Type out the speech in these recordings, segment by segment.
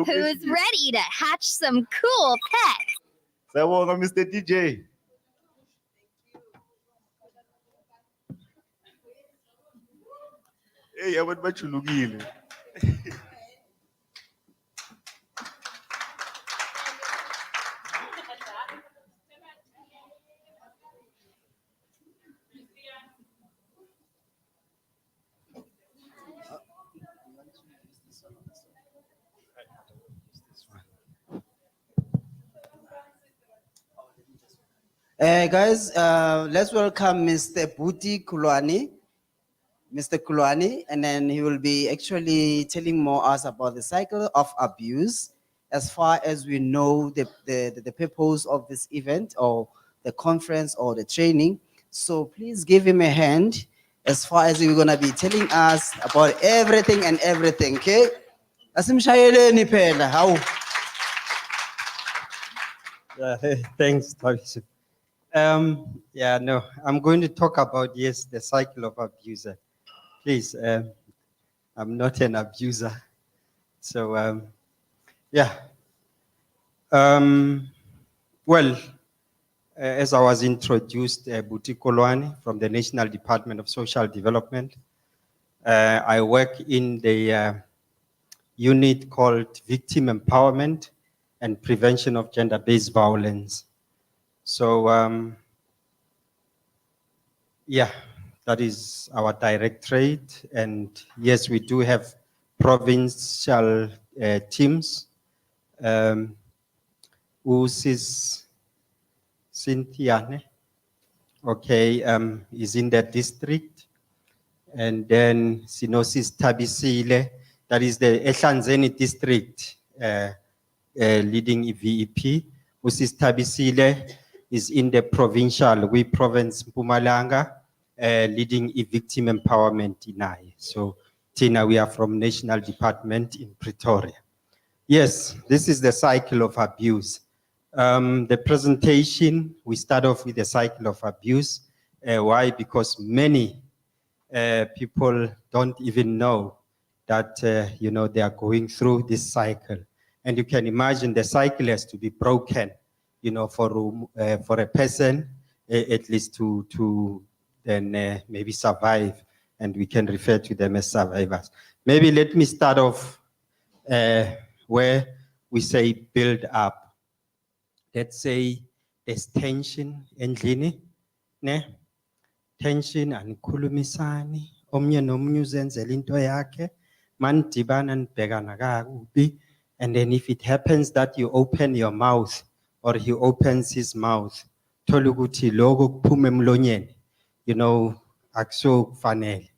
Who's ready to hatch some cool pets? Mr. DJ. Hey, abantu bajulukile. Guys, let's welcome Mr. Buti Kulwani. Mr. Kulwani, and then he will be actually telling more us about the cycle of abuse. As far as we know, the purpose of this event or the conference or the training. So please give him a hand as far as we're gonna be telling us about everything and everything, okay? Asimshayeleni phela, how? Thanks, Tavisha. I'm going to talk about, yes, the cycle of abuse. Please, I'm not an abuser. So, as I was introduced, Buti Kolwani from the National Department of Social Development. I work in the unit called Victim Empowerment and Prevention of Gender-Based Violence. So, that is our directorate. And yes, we do have provincial teams. Usis Cynthia, okay, is in that district. And then Sinosis Tabisile, that is the Ehlanzeni district, leading VEP. Usis Tabisile is in the provincial, we province Mpumalanga, leading victim empowerment in I. So Tina, we are from National Department in Pretoria. Yes, this is the cycle of abuse. The presentation, we start off with the cycle of abuse. Why? Because many people don't even know that, they are going through this cycle. And you can imagine the cycle has to be broken, for a person, at least to then maybe survive, and we can refer to them as survivors. Maybe let me start off where we say build up. Let's say there's tension endlini, ne? Tension and khulumisani, omnye nomnye uzenzela into yakhe, manidibana nibhekana kakubi. And then if it happens that you open your mouth or he opens his mouth, toluguti logo kuphuma emlonyeni, akusokufanele.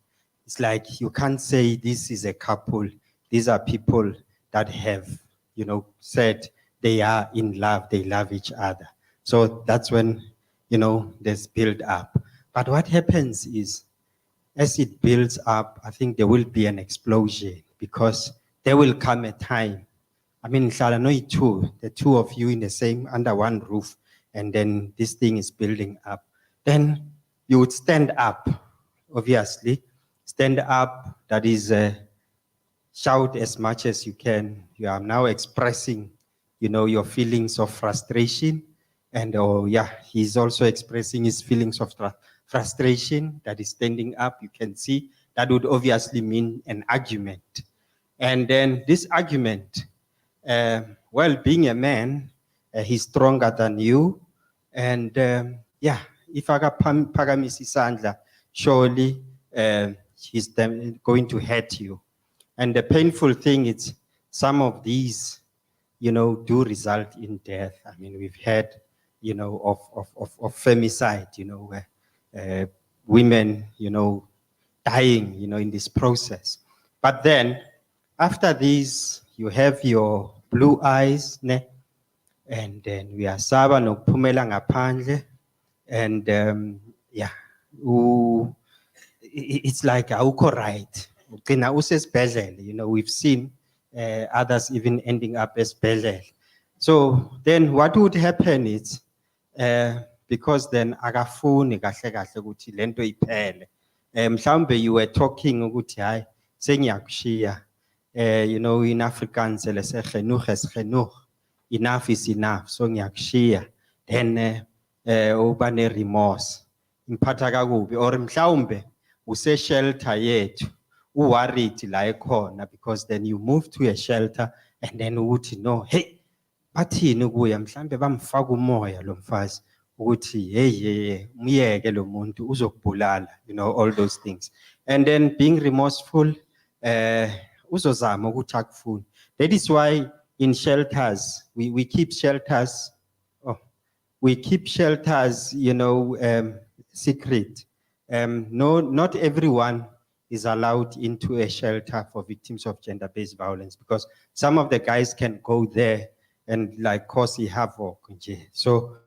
It's like you can't say this is a couple. These are people that have, said they are in love, they love each other. So that's when, there's build up. But what happens is, as it builds up, I think there will be an explosion, because there will come a time, I mean, hlala no two, the two of you in the same, under one roof, and then this thing is building up. Then you would stand up, obviously. Stand up, that is, shout as much as you can. You are now expressing, your feelings of frustration. And he's also expressing his feelings of frustration, that is standing up. You can see that would obviously mean an argument. And then this argument, being a man, he's stronger than you. And if Pagamis isandla, surely he's going to hurt you. And the painful thing is some of these, do result in death. I mean, we've heard, of femicide, where women, dying, in this process. But then after these, you have your blue eyes, ne? And then we are saba no pumela ngaphandle. And it's like awukho right. Ugcina usesibhedlela, we've seen others even ending up esibhedlela. So then what would happen is, because then akafuni kahle kahle ukuthi lento iphele. Mhlawumbe you were talking ukuthi hayi sengiyakushiya. In Afrikaans lese genoeg is genoeg. Enough is enough. So ngiyakushiya. Then uba ne remorse. Imphatha kakubi or mhlawumbe use shelter yethu. Worried la ekhona because then you move to a shelter and then uthi no, hey, bathini kuya mhlambe bamfaka umoya lo mfazi ukuthi hey umyeke lo muntu uzokubulala, all those things. And then being remorseful, uzozama ukuthi akufuni. That is why in shelters we keep shelters. We keep shelters, secret. No, not everyone is allowed into a shelter for victims of gender-based violence because some of the guys can go there and like cause havoc. So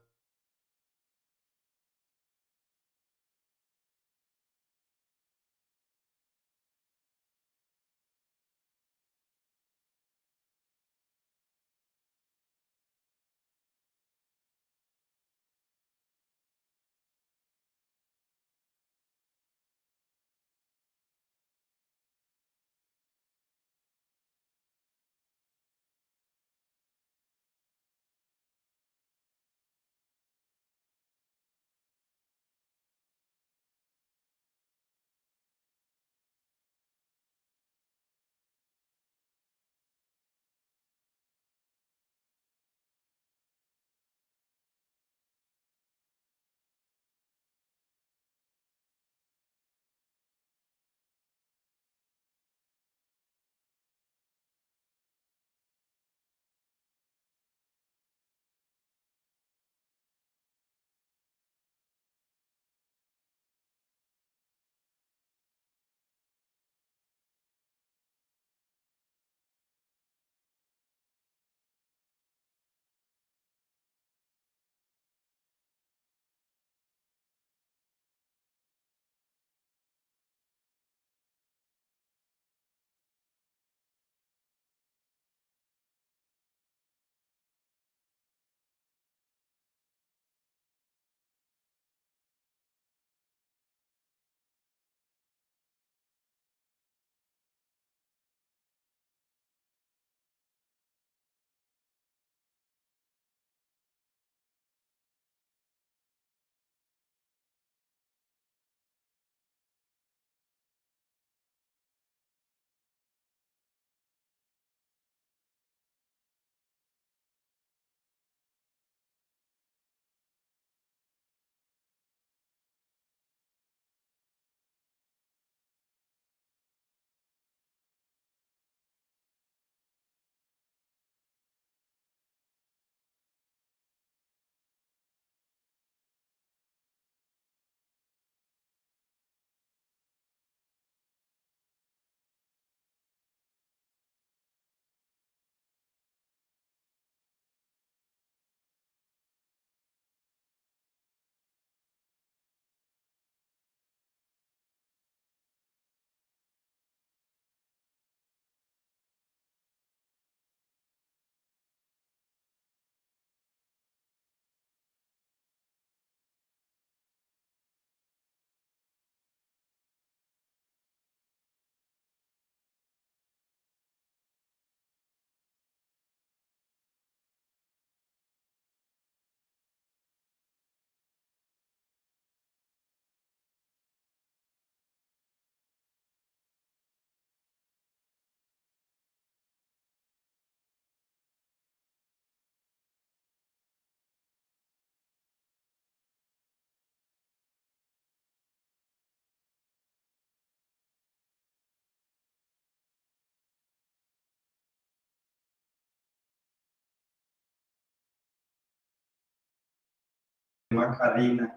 Macarena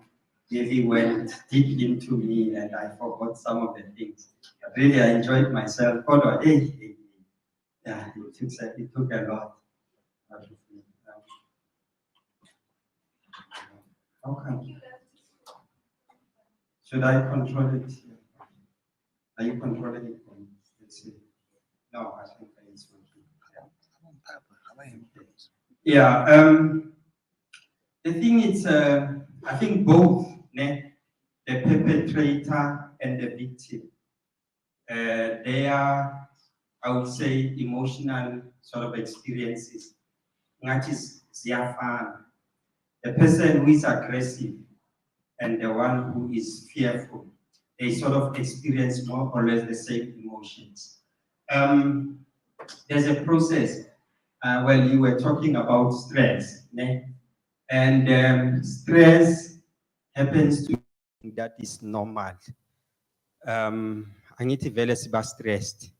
really went deep into me and I forgot some of the things. But really, I enjoyed myself. Although, yeah, it took a lot out of me. How come? Should I control it? Are you controlling it? Let's see. No, I think it's working. Yeah. The thing is, I think both the perpetrator and the victim, they are, I would say, emotional sort of experiences. The person who is aggressive and the one who is fearful, they sort of experience more or less the same emotions. There's a process. Well, you were talking about stress, and stress happens to that is normal. I need to be stressed.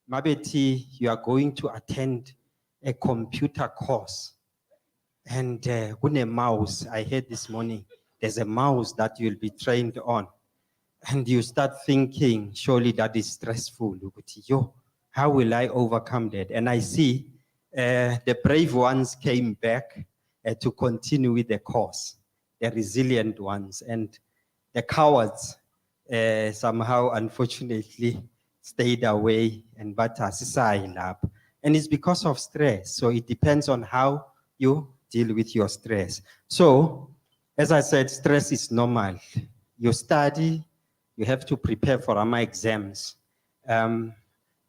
Maybe you are going to attend a computer course, and with a mouse, I heard this morning, there's a mouse that you'll be trained on. And you start thinking, surely that is stressful. Yo, how will I overcome that? And I see the brave ones came back to continue with the course, the resilient ones. And the cowards somehow, unfortunately, stayed away and up. And it's because of stress. So it depends on how you deal with your stress. So, as I said, stress is normal. You study, you have to prepare for AMA exams.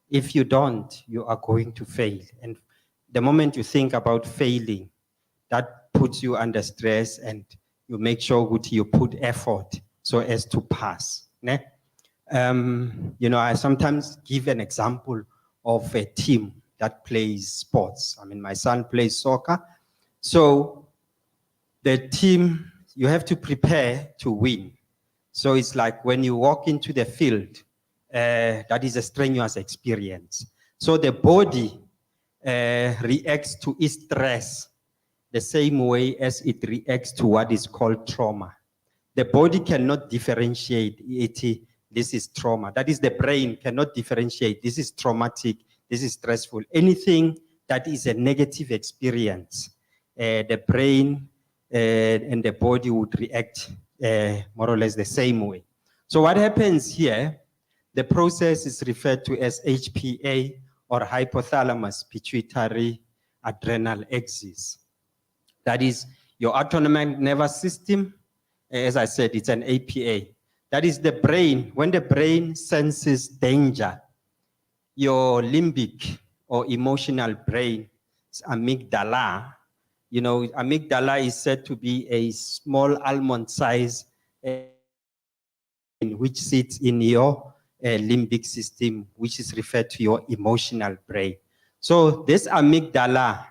If you don't, you are going to fail. And the moment you think about failing, that puts you under stress and you make sure that you put effort so as to pass. You know, I sometimes give an example of a team that plays sports. I mean, my son plays soccer. So the team, you have to prepare to win. So it's like when you walk into the field, that is a strenuous experience. So the body reacts to stress the same way as it reacts to what is called trauma. The body cannot differentiate it. This is trauma. That is, the brain cannot differentiate. This is traumatic. This is stressful. Anything that is a negative experience, the brain and the body would react more or less the same way. So what happens here, the process is referred to as HPA, or hypothalamus pituitary adrenal axis. That is your autonomic nervous system. As I said, it's an APA. That is the brain. When the brain senses danger, your limbic or emotional brain, amygdala, you know, amygdala is said to be a small almond size which sits in your limbic system, which is referred to your emotional brain. So this amygdala,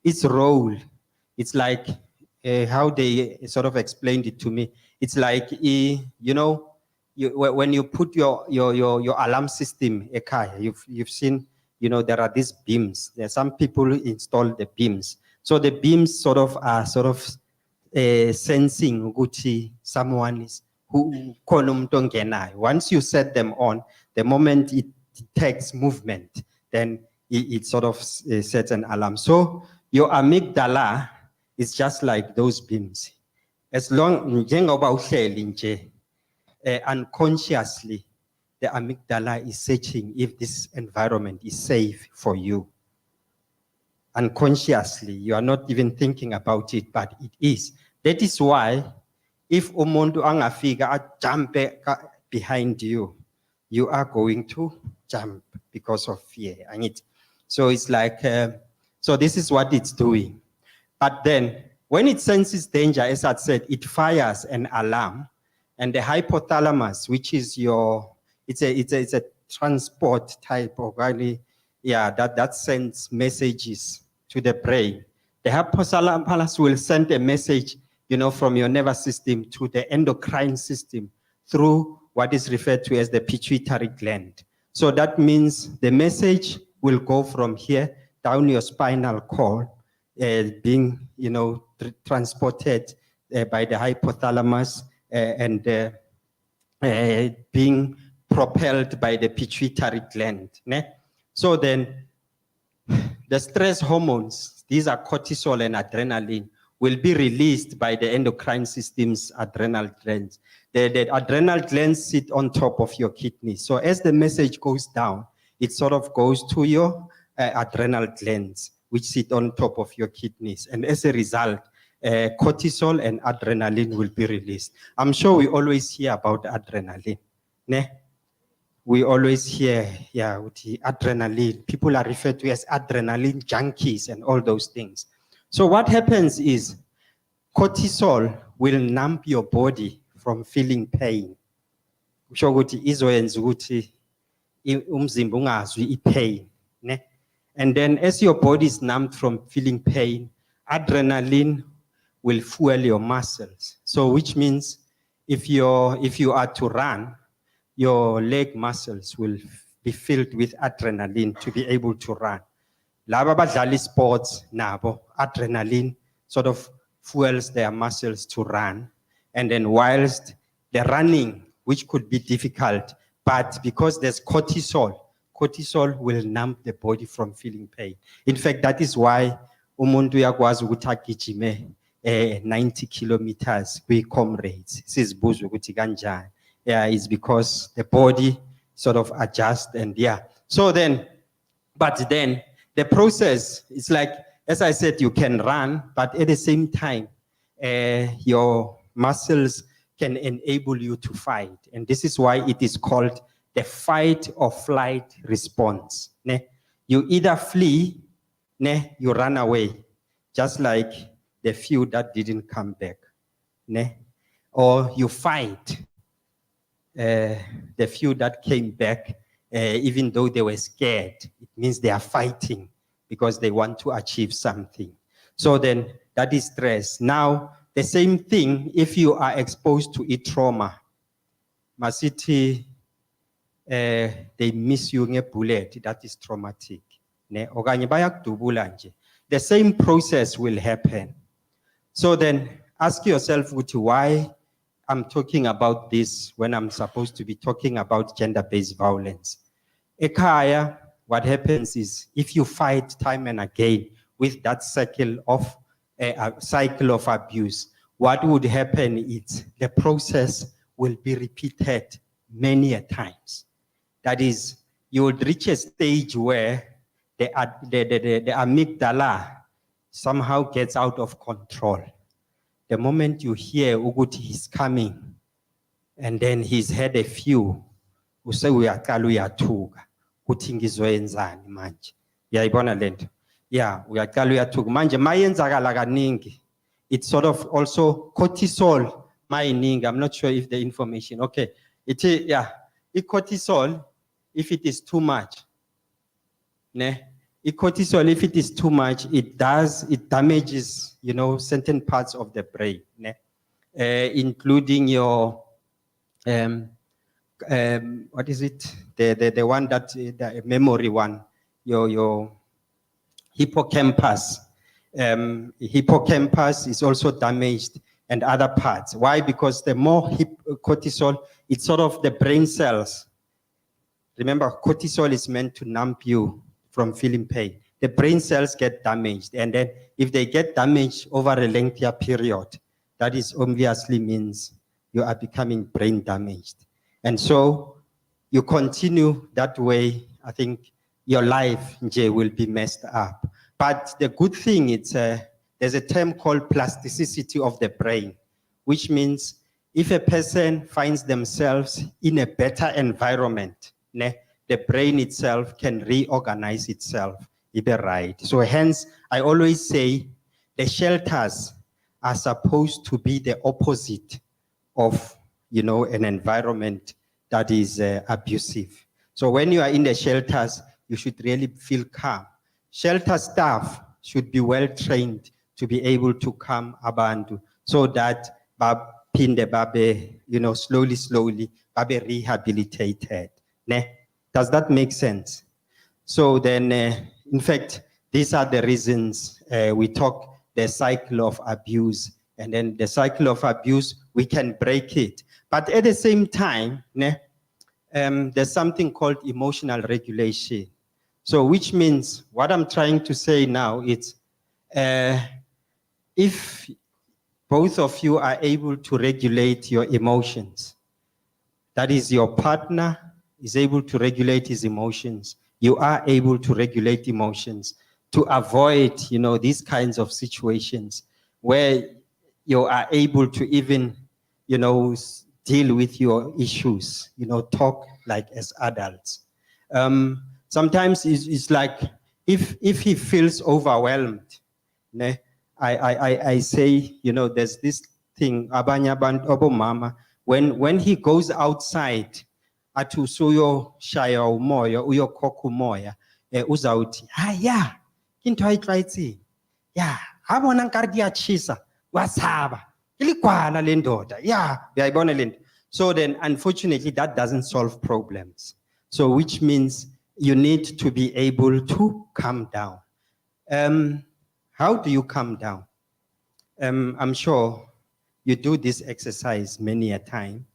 its role, it's like how they sort of explained it to me. It's like, you know, when you put your alarm system, you've seen, you know, there are these beams. There are some people who install the beams. So the beams sort of are sensing Gucci, someone is who. Once you set them on, the moment it detects movement, then it sort of sets an alarm. So your amygdala is just like those beams. As long unconsciously, the amygdala is searching if this environment is safe for you. Unconsciously, you are not even thinking about it, but it is. That is why, if umuntu angafika jump behind you, you are going to jump because of fear. So it's like, so this is what it's doing. But then, when it senses danger, as I said, it fires an alarm, and the hypothalamus, which is your, it's a transport type of, yeah, that sends messages to the brain. The hypothalamus will send a message, you know, from your nervous system to the endocrine system through what is referred to as the pituitary gland. So that means the message will go from here down your spinal cord, being, you know, transported by the hypothalamus and being propelled by the pituitary gland. Ne? So then the stress hormones, these are cortisol and adrenaline, will be released by the endocrine system's adrenal glands. The adrenal glands sit on top of your kidneys. So as the message goes down, it sort of goes to your adrenal glands, which sit on top of your kidneys. And as a result, cortisol and adrenaline will be released. I'm sure we always hear about adrenaline. Ne? We always hear, yeah, with the adrenaline. People are referred to as adrenaline junkies and all those things. So what happens is cortisol will numb your body from feeling pain. Kusho ukuthi izoyenza ukuthi umzimba ungazwi i-pain, ne? And then as your body is numbed from feeling pain, adrenaline will fuel your muscles. So which means if you are to run, your leg muscles will be filled with adrenaline to be able to run. Laba badlala sports nabo, adrenaline sort of fuels their muscles to run. And then whilst the running, which could be difficult, but because there's cortisol will numb the body from feeling pain. In fact, that is why umuntu uyakwazi ukuthi agijime 90 kilometers kwi-comrades. Sizibuzwa ukuthi kanjani. Yeah, it's because the body sort of adjusts and yeah. So then, but then the process is like, as I said, you can run, but at the same time, your muscles can enable you to fight. And this is why it is called the fight or flight response. Ne? You either flee, ne? You run away, just like the few that didn't come back. Ne? Or you fight. The few that came back, even though they were scared, it means they are fighting because they want to achieve something. So then that is stress. Now, the same thing, if you are exposed to a trauma, Masiti, they miss you in a bullet, that is traumatic. The same process will happen. So then ask yourself, why I'm talking about this when I'm supposed to be talking about gender-based violence. Ekaya, what happens is if you fight time and again with that cycle of abuse, what would happen is the process will be repeated many a times. That is, you would reach a stage where the amygdala somehow gets out of control. The moment you hear Uguti he's coming, and then he's had a few, who say we are Kaluyatuga, Kutingizwenzani manje. Yeah, Ibona Lento. Yeah, we are Kaluyatuga. Manje, Mayenzagalaganingi. It's sort of also cortisol, mining. I'm not sure if the information, okay. It is, yeah, cortisol, if it is too much, ne? Cortisol, if it is too much, it damages, certain parts of the brain, ne? Including your, what is it? The one that, the memory one, your hippocampus. Hippocampus is also damaged and other parts. Why? Because the more cortisol, it's sort of the brain cells. Remember, cortisol is meant to numb you from feeling pain. The brain cells get damaged. And then if they get damaged over a lengthier period, that is obviously means you are becoming brain damaged. And so you continue that way, I think your life will be messed up. But the good thing is there's a term called plasticity of the brain, which means if a person finds themselves in a better environment, the brain itself can reorganize itself. Right. So hence, I always say the shelters are supposed to be the opposite of, an environment that is abusive. So when you are in the shelters, you should really feel calm. Shelter staff should be well trained to be able to calm abantu so that pinde babe, slowly babe rehabilitated. Ne? Does that make sense? So then, in fact, these are the reasons we talk the cycle of abuse And then the cycle of abuse, we can break it. But at the same time, there's something called emotional regulation. So which means what I'm trying to say now is if both of you are able to regulate your emotions, that is, your partner is able to regulate his emotions, you are able to regulate emotions to avoid, these kinds of situations where you are able to even, deal with your issues, talk like as adults. Sometimes it's like if he feels overwhelmed, ne, I say, there's this thing, abanye abantu abomama, when he goes outside, athi usuyoshaya umoya, uyokhokha umoya, uzawuthi, yeah, into ayitlwaetseng. Yeah, abona nkare diyatjhisa, wasaba. Iligwala le ndoda. Yeah, uyayibona le nto. So then, unfortunately, that doesn't solve problems. So which means you need to be able to calm down. How do you calm down? I'm sure you do this exercise many a time.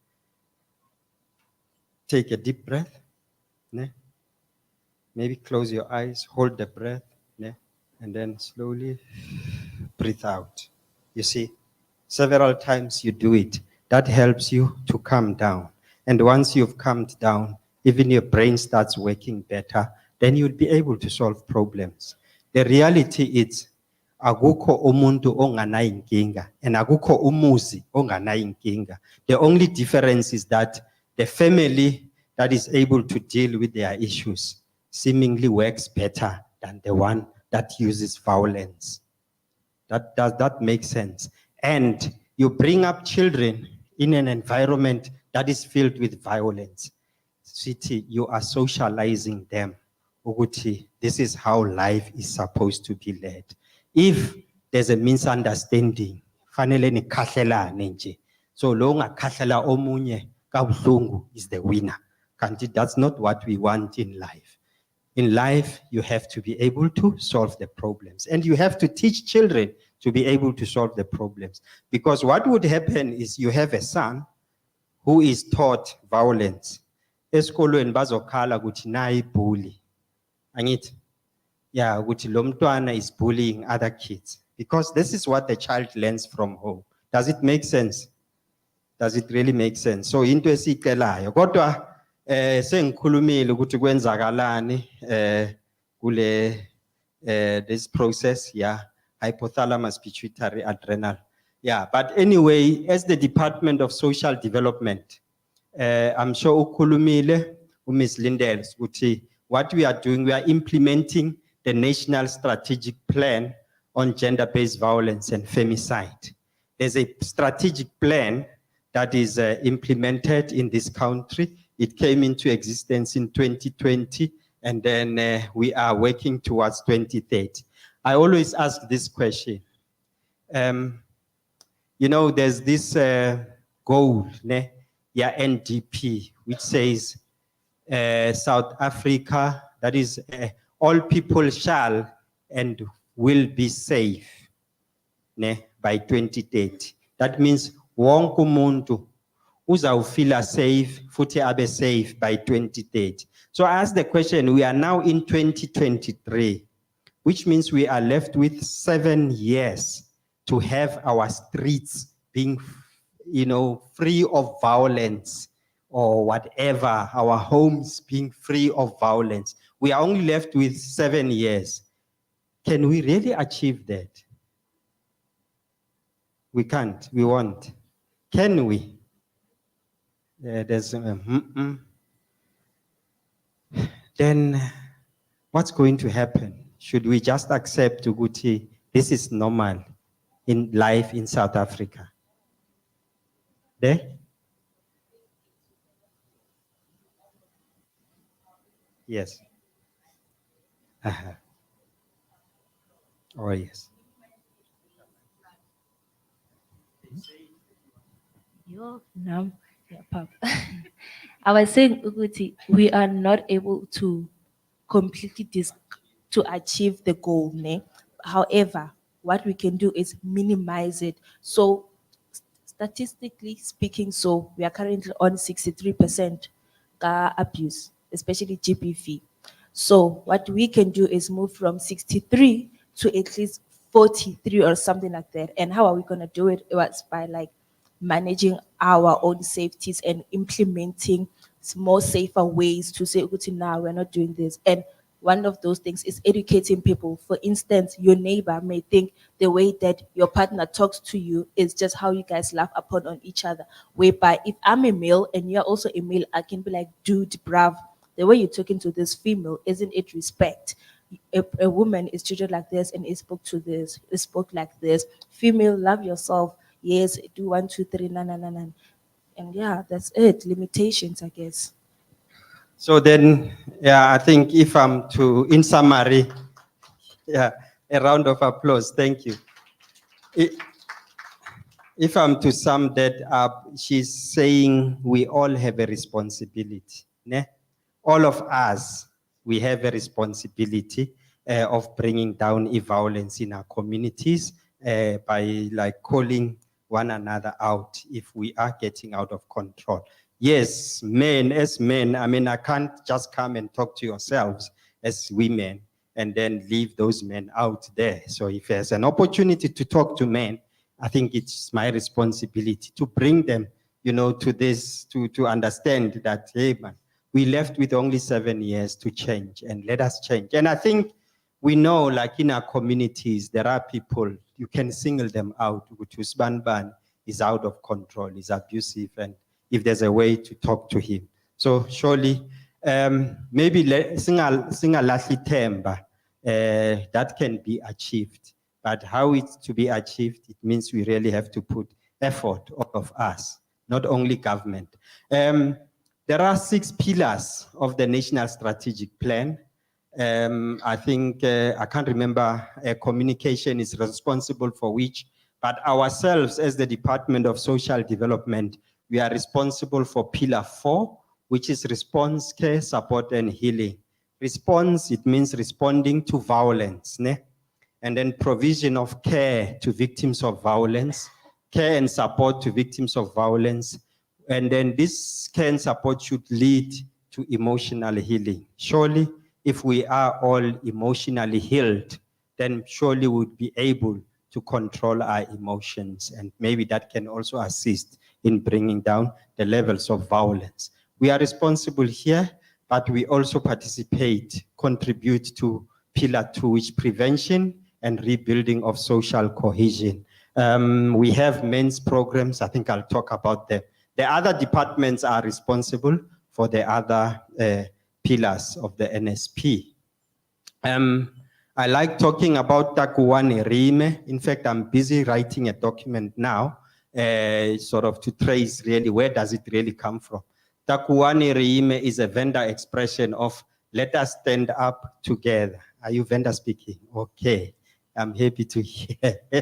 Take a deep breath. Ne? Maybe close your eyes, hold the breath, ne? And then slowly breathe out. You see, several times you do it. That helps you to calm down. And once you've calmed down, even your brain starts working better, then you'll be able to solve problems. The reality is, akukho umuntu onganayo inkinga and akukho umuzi onganayo inkinga. The only difference is that the family that is able to deal with their issues seemingly works better than the one that uses violence. Does that make sense? And you bring up children in an environment that is filled with violence. Sweetie, you are socializing them. Ukuthi, this is how life is supposed to be led. If there's a misunderstanding, fanele nikhahlelane nje. So lo ongakhahlela omunye kabuhlungu is the winner. Kanti that's not what we want in life. In life, you have to be able to solve the problems. And you have to teach children to be able to solve the problems. Because what would happen is you have a son who is taught violence. Esikolweni bazokhala ukuthi nayi bully. Angithi? Yeah, ukuthi lo mntwana is bullying other kids. Because this is what the child learns from home. Does it make sense? Does it really make sense? So into esicelayo. Kodwa sengikhulumile ukuthi kwenzakalani kule this process, yeah, hypothalamus pituitary adrenal. Yeah, but anyway, as the Department of Social Development, I'm sure ukhulumile uMiss Lindell ukuthi what we are doing, we are implementing the National Strategic Plan on Gender-Based Violence and Femicide. There's a strategic plan that is implemented in this country. It came into existence in 2020, and then we are working towards 2030. I always ask this question. There's this goal, yeah, NDP, which says South Africa, that is, all people shall and will be safe by 2030. That means wonke umuntu uzawufila safe, futhi abe safe by 2030. So I ask the question, we are now in 2023, which means we are left with 7 years to have our streets being, free of violence or whatever, our homes being free of violence. We are only left with 7 years. Can we really achieve that? We can't, we won't. Can we? Then what's going to happen? Should we just accept Uguti, this is normal in life in South Africa? There? Yes. Oh, yes. No, yeah, Papa. I was saying, Uguti, we are not able to completely to achieve the goal. However, what we can do is minimize it. So statistically speaking, so we are currently on 63% abuse, especially GBV. So what we can do is move from 63 to at least 43 or something like that. And how are we going to do it? It was by like managing our own safeties and implementing more safer ways to say, okay, now we're not doing this. And one of those things is educating people. For instance, your neighbor may think the way that your partner talks to you is just how you guys laugh upon on each other. Whereby if I'm a male and you're also a male, I can be like, dude, bruv, the way you're talking to this female, isn't it respect? A woman is treated like this and is spoke like this. Female, love yourself. Yes, do 1, 2, 3, na na na na. And yeah, that's it. Limitations, I guess. So then, yeah, I think if I'm to, in summary, yeah, a round of applause. Thank you. If I'm to sum that up, she's saying we all have a responsibility. Ne? All of us, we have a responsibility of bringing down violence in our communities by like calling one another out if we are getting out of control. Yes, men, as men, I mean, I can't just come and talk to yourselves as women and then leave those men out there. So if there's an opportunity to talk to men, I think it's my responsibility to bring them, you know, to this, to understand that, hey, man, we left with only 7 years to change, and let us change. And I think we know, like in our communities, there are people, you can single them out, which is Banban is out of control, is abusive, and if there's a way to talk to him. So surely, maybe singalahli themba, that can be achieved. But how it's to be achieved, it means we really have to put effort, all of us, not only government. There are 6 pillars of the National Strategic Plan. I think, I can't remember, communication is responsible for which, but ourselves as the Department of Social Development, we are responsible for pillar 4, which is response, care, support, and healing. Response, it means responding to violence, ne? And then provision of care to victims of violence, care and support to victims of violence. And then this care and support should lead to emotional healing. Surely, if we are all emotionally healed, then surely we would be able to control our emotions. And maybe that can also assist in bringing down the levels of violence. We are responsible here, but we also participate, contribute to pillar 2, which prevention and rebuilding of social cohesion. We have men's programs. I think I'll talk about them. The other departments are responsible for the other pillars of the NSP. I like talking about Takuwane Rime. In fact, I'm busy writing a document now, sort of to trace really where does it really come from. Takuwane Rime is a vendor expression of let us stand up together. Are you vendor speaking? Okay. I'm happy to hear.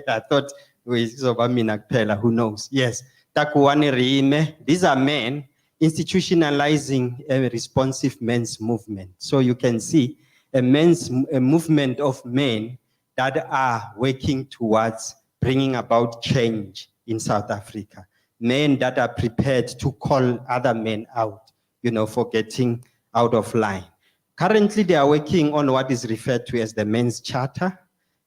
I thought we who knows? Yes. Takuwane Rime. These are men institutionalizing a responsive men's movement. So you can see a movement of men that are working towards bringing about change in South Africa. Men that are prepared to call other men out, you know, for getting out of line. Currently, they are working on what is referred to as the Men's Charter,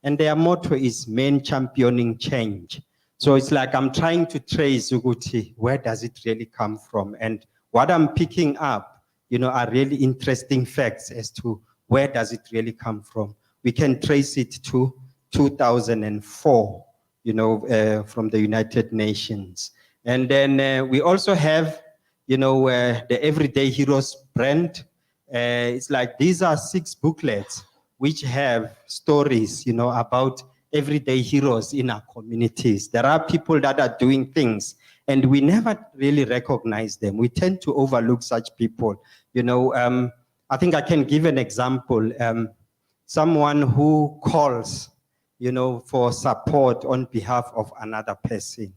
and their motto is Men Championing Change. So it's like I'm trying to trace Uguti, where does it really come from? And what I'm picking up, you know, are really interesting facts as to where does it really come from. We can trace it to 2004, you know, from the United Nations. And then we also have, you know, the Everyday Heroes brand. It's like these are 6 booklets which have stories, you know, about everyday heroes in our communities. There are people that are doing things and we never really recognize them. We tend to overlook such people. You know, I think I can give an example. Someone who calls, you know, for support on behalf of another person.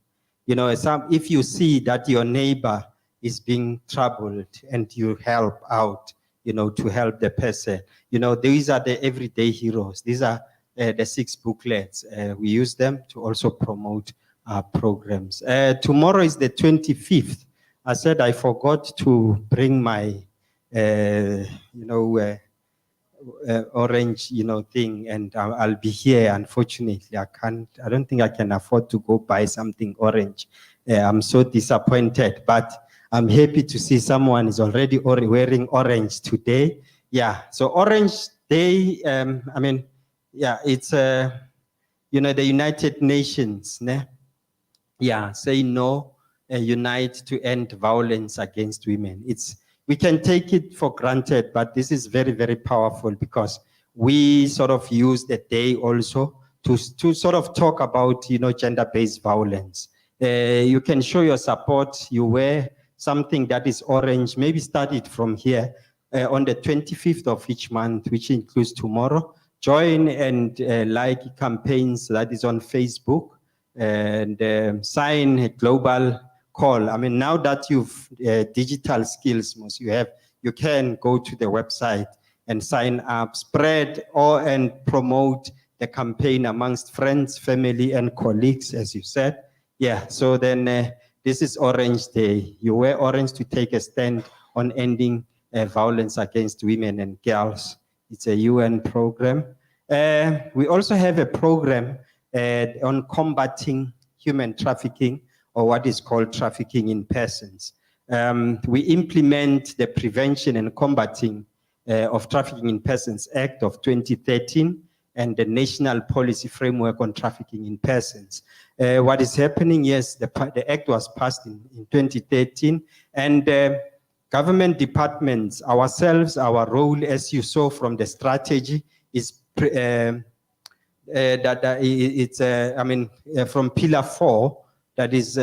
You know, if you see that your neighbor is being troubled and you help out, you know, to help the person, you know, these are the everyday heroes. These are the 6 booklets. We use them to also promote our programs. Tomorrow is the 25th. I said I forgot to bring my, orange, thing, and I'll be here. Unfortunately, I don't think I can afford to go buy something orange. I'm so disappointed, but I'm happy to see someone is already wearing orange today. Yeah, so Orange Day, it's, the United Nations, ne? Yeah, say no, unite to end violence against women. We can take it for granted, but this is very, very powerful because we sort of use the day also to sort of talk about, gender-based violence. You can show your support. You wear something that is orange. Maybe start it from here on the 25th of each month, which includes tomorrow. Join and like campaigns that is on Facebook, and sign a global call. I mean, now that you've digital skills, you can go to the website and sign up, spread and promote the campaign amongst friends, family, and colleagues, as you said. Yeah, so then this is Orange Day. You wear orange to take a stand on ending violence against women and girls. It's a UN program. We also have a program on combating human trafficking, or what is called trafficking in persons. We implement the Prevention and Combating of Trafficking in Persons Act of 2013 and the National Policy Framework on Trafficking in Persons. What is happening, yes, the act was passed in 2013, and government departments, ourselves, our role, as you saw from the strategy, is from Pillar 4, that is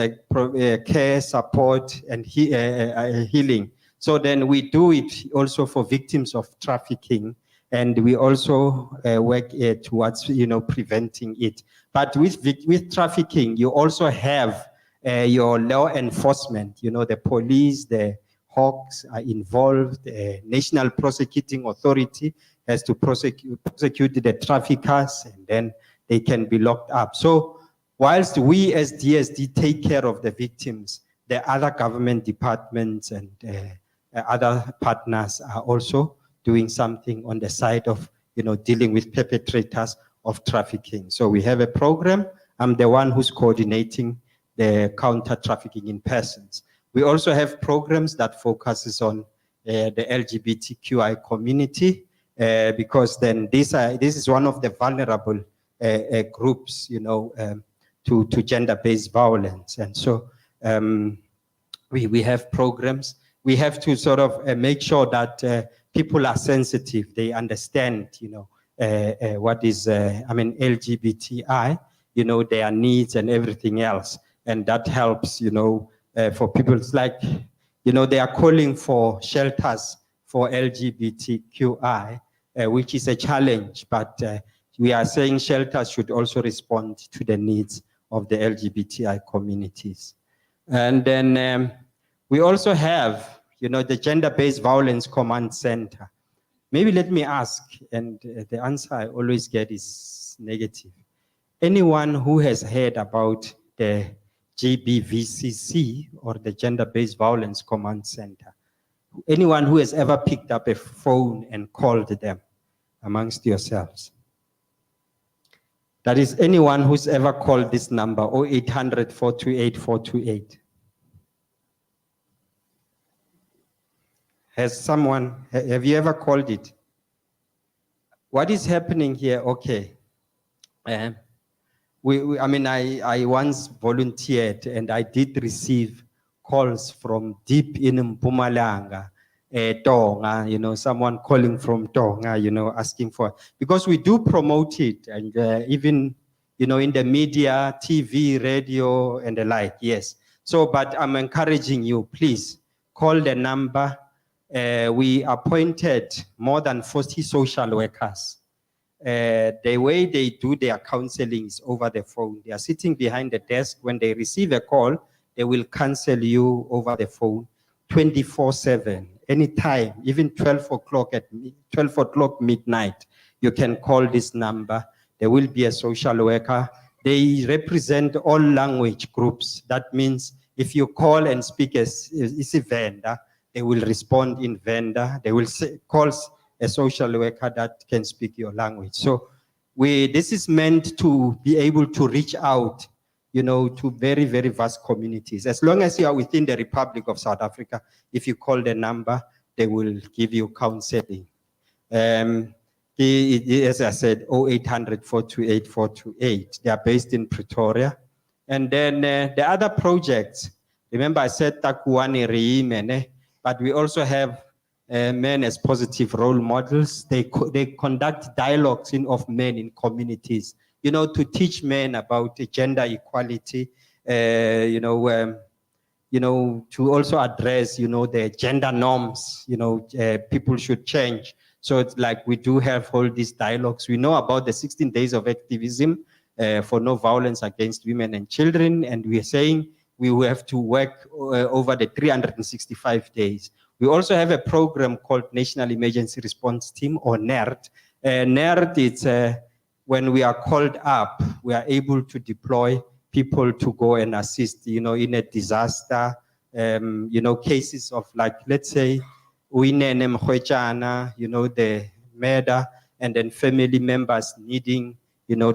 care, support, and healing. So then we do it also for victims of trafficking, and we also work towards preventing it. But with trafficking, you also have your law enforcement. The police, the Hawks are involved. National Prosecuting Authority has to prosecute the traffickers, and then they can be locked up. So whilst we as DSD take care of the victims, the other government departments and other partners are also doing something on the side of dealing with perpetrators of trafficking. So we have a program. I'm the one who's coordinating the counter trafficking in persons. We also have programs that focuses on the LGBTQI community, because then this is one of the vulnerable groups, to gender-based violence. And so we have programs. We have to sort of make sure that people are sensitive. They understand, what is, LGBTI, their needs and everything else. And that helps, for people. It's like, they are calling for shelters for LGBTQI, which is a challenge, but we are saying shelters should also respond to the needs of the LGBTI communities. And then we also have, the Gender-Based Violence Command Center. Maybe let me ask, and the answer I always get is negative. Anyone who has heard about the GBVCC, or the Gender-Based Violence Command Center? Anyone who has ever picked up a phone and called them amongst yourselves? That is anyone who's ever called this number, 0800 428 428. Have you ever called it? What is happening here? Okay. I once volunteered, and I did receive calls from deep in Mpumalanga, Tonga, someone calling from Tonga, asking for, because we do promote it, and even, in the media, TV, radio, and the like, yes. So, but I'm encouraging you, please, call the number. We appointed more than 40 social workers. The way they do their counseling is over the phone. They are sitting behind the desk. When they receive a call, they will counsel you over the phone 24/7, anytime, even 12 o'clock midnight. You can call this number. There will be a social worker. They represent all language groups. That means if you call and speak as a vendor, they will respond in vendor. They will call a social worker that can speak your language. So this is meant to be able to reach out, to very, very vast communities. As long as you are within the Republic of South Africa, if you call the number, they will give you counseling. As I said, 0800 428 428. They are based in Pretoria. And then the other projects, remember I said Takuani Reimene, but we also have men as positive role models. They conduct dialogues of men in communities, to teach men about gender equality, to also address, the gender norms, people should change. So it's like we do have all these dialogues. We know about the 16 days of activism for no violence against women and children, and we are saying we will have to work over the 365 days. We also have a program called National Emergency Response Team, or NERD. NERD, it's when we are called up, we are able to deploy people to go and assist, in a disaster, cases of, like, let's say, the murder, and then family members needing,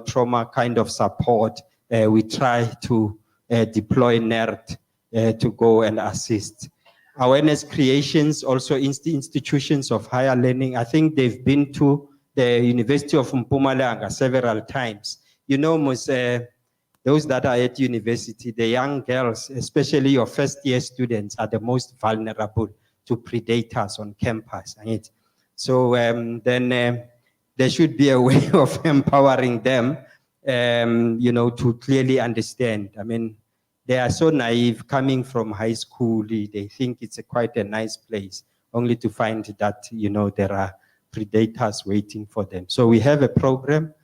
trauma kind of support. We try to deploy NERD to go and assist. Awareness creations, also institutions of higher learning. I think they've been to the University of Mpumalanga several times. Those that are at university, the young girls, especially your first year students, are the most vulnerable to predators on campus. Right? So then there should be a way of empowering them, to clearly understand. I mean, they are so naive coming from high school. They think it's quite a nice place, only to find that, there are predators waiting for them. So we have a program.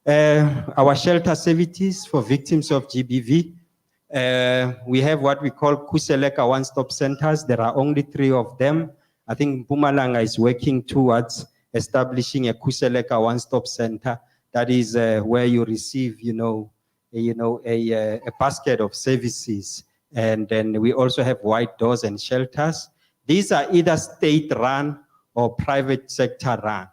Our shelter services for victims of GBV. We have what we call Kuseleka one-stop centers. There are only 3 of them. I think Mpumalanga is working towards establishing a Kuseleka one-stop center. That is where you receive, a basket of services. And then we also have white doors and shelters. These are either state-run or private sector-run.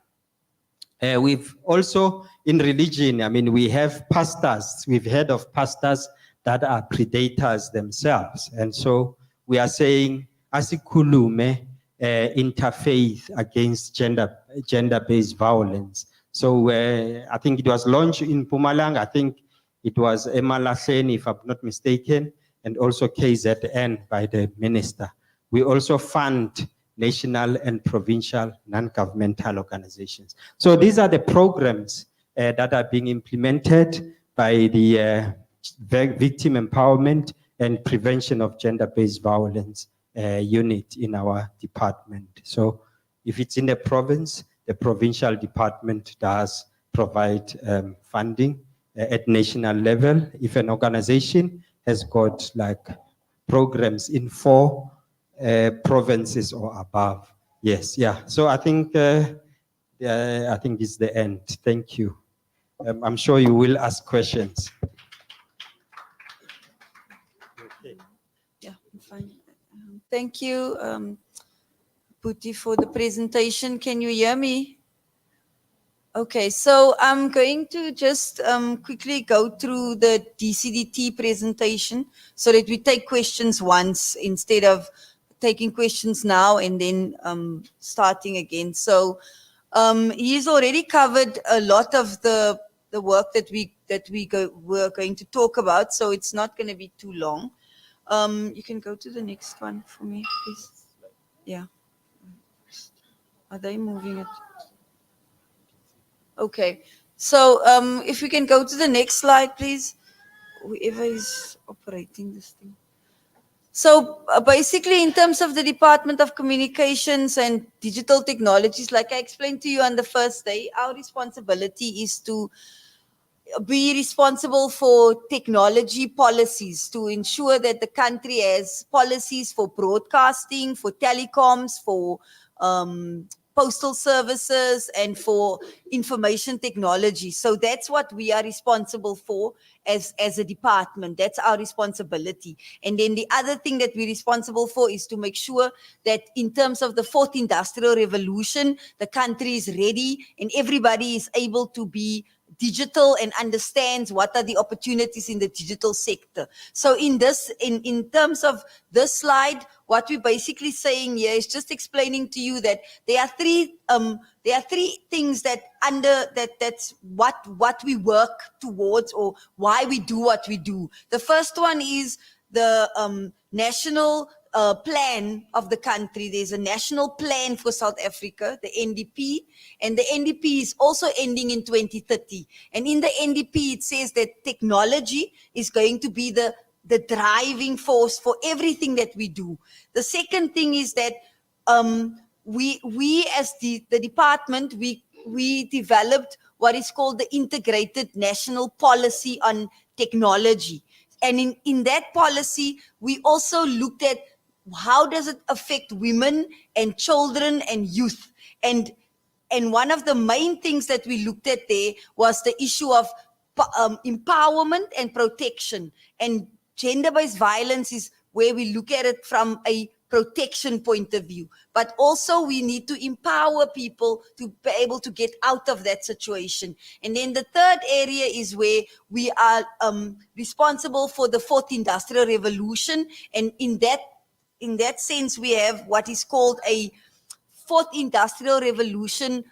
We've also, in religion, I mean, we have pastors. We've heard of pastors that are predators themselves. And so we are saying, asikulume interfaith against gender-based violence. So I think it was launched in Mpumalanga. I think it was Emalahleni, if I'm not mistaken, and also KZN by the minister. We also fund national and provincial non-governmental organizations. So these are the programs that are being implemented by the Victim Empowerment and Prevention of Gender-Based Violence unit in our department. So if it's in the province, the provincial department does provide funding at national level. If an organization has got like programs in 4 provinces or above. Yes, yeah. So I think it's the end. Thank you. I'm sure you will ask questions. Okay. Yeah, I'm fine. Thank you, Puti, for the presentation. Can you hear me? Okay, so I'm going to just quickly go through the DCDT presentation so that we take questions once instead of taking questions now and then starting again. So he's already covered a lot of the work that we're going to talk about, so it's not going to be too long. You can go to the next one for me, please. Yeah. Are they moving it? Okay. So if we can go to the next slide, please. Whoever is operating this thing. So basically, in terms of the Department of Communications and Digital Technologies, like I explained to you on the first day, our responsibility is to be responsible for technology policies to ensure that the country has policies for broadcasting, for telecoms, for postal services and for information technology. So that's what we are responsible for as a department. That's our responsibility. And then the other thing that we're responsible for is to make sure that in terms of the fourth industrial revolution, the country is ready and everybody is able to be digital and understands what are the opportunities in the digital sector. So in terms of this slide, what we're basically saying here is just explaining to you that there are three things that's what we work towards, or why we do what we do. The first one is the national plan of the country. There's a national plan for South Africa, the NDP, and the NDP is also ending in 2030. And in the NDP, it says that technology is going to be the driving force for everything that we do. The second thing is that we as the department, we developed what is called the Integrated National Policy on Technology. And in that policy, we also looked at how does it affect women and children and youth. And one of the main things that we looked at there was the issue of empowerment and protection. And gender-based violence is where we look at it from a protection point of view. But also we need to empower people to be able to get out of that situation. And then the third area is where we are responsible for the fourth industrial revolution. And in that sense, we have what is called a fourth industrial revolution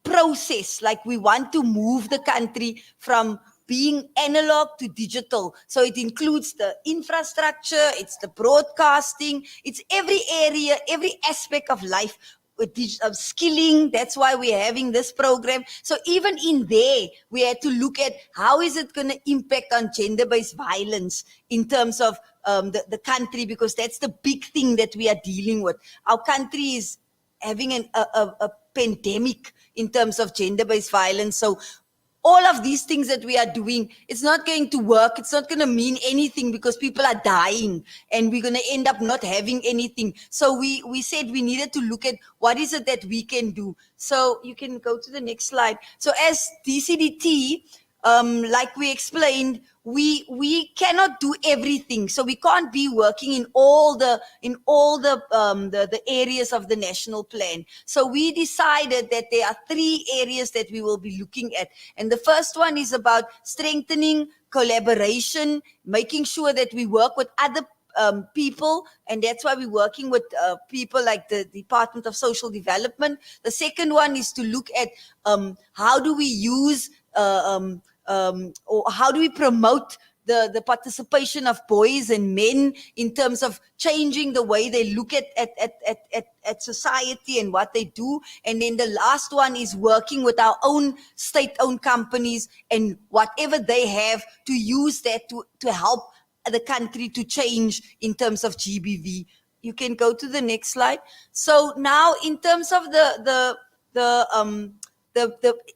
process. Like we want to move the country from being analog to digital. So it includes the infrastructure, it's the broadcasting, it's every area, every aspect of life, of skilling. That's why we're having this program. So even in there, we had to look at how is it going to impact on gender-based violence in terms of the country, because that's the big thing that we are dealing with. Our country is having a pandemic in terms of gender-based violence. So all of these things that we are doing, it's not going to work. It's not going to mean anything because people are dying and we're going to end up not having anything. So we said we needed to look at what is it that we can do. So you can go to the next slide. So as DCDT, like we explained, we cannot do everything. So we can't be working in all the areas of the national plan. So we decided that there are 3 areas that we will be looking at. And the first one is about strengthening collaboration, making sure that we work with other people, and that's why we're working with people like the Department of Social Development. The second one is to look at how do we use or how do we promote the participation of boys and men in terms of changing the way they look at society and what they do. And then the last one is working with our own state-owned companies and whatever they have to use that to help the country to change in terms of GBV. You can go to the next slide. So now in terms of the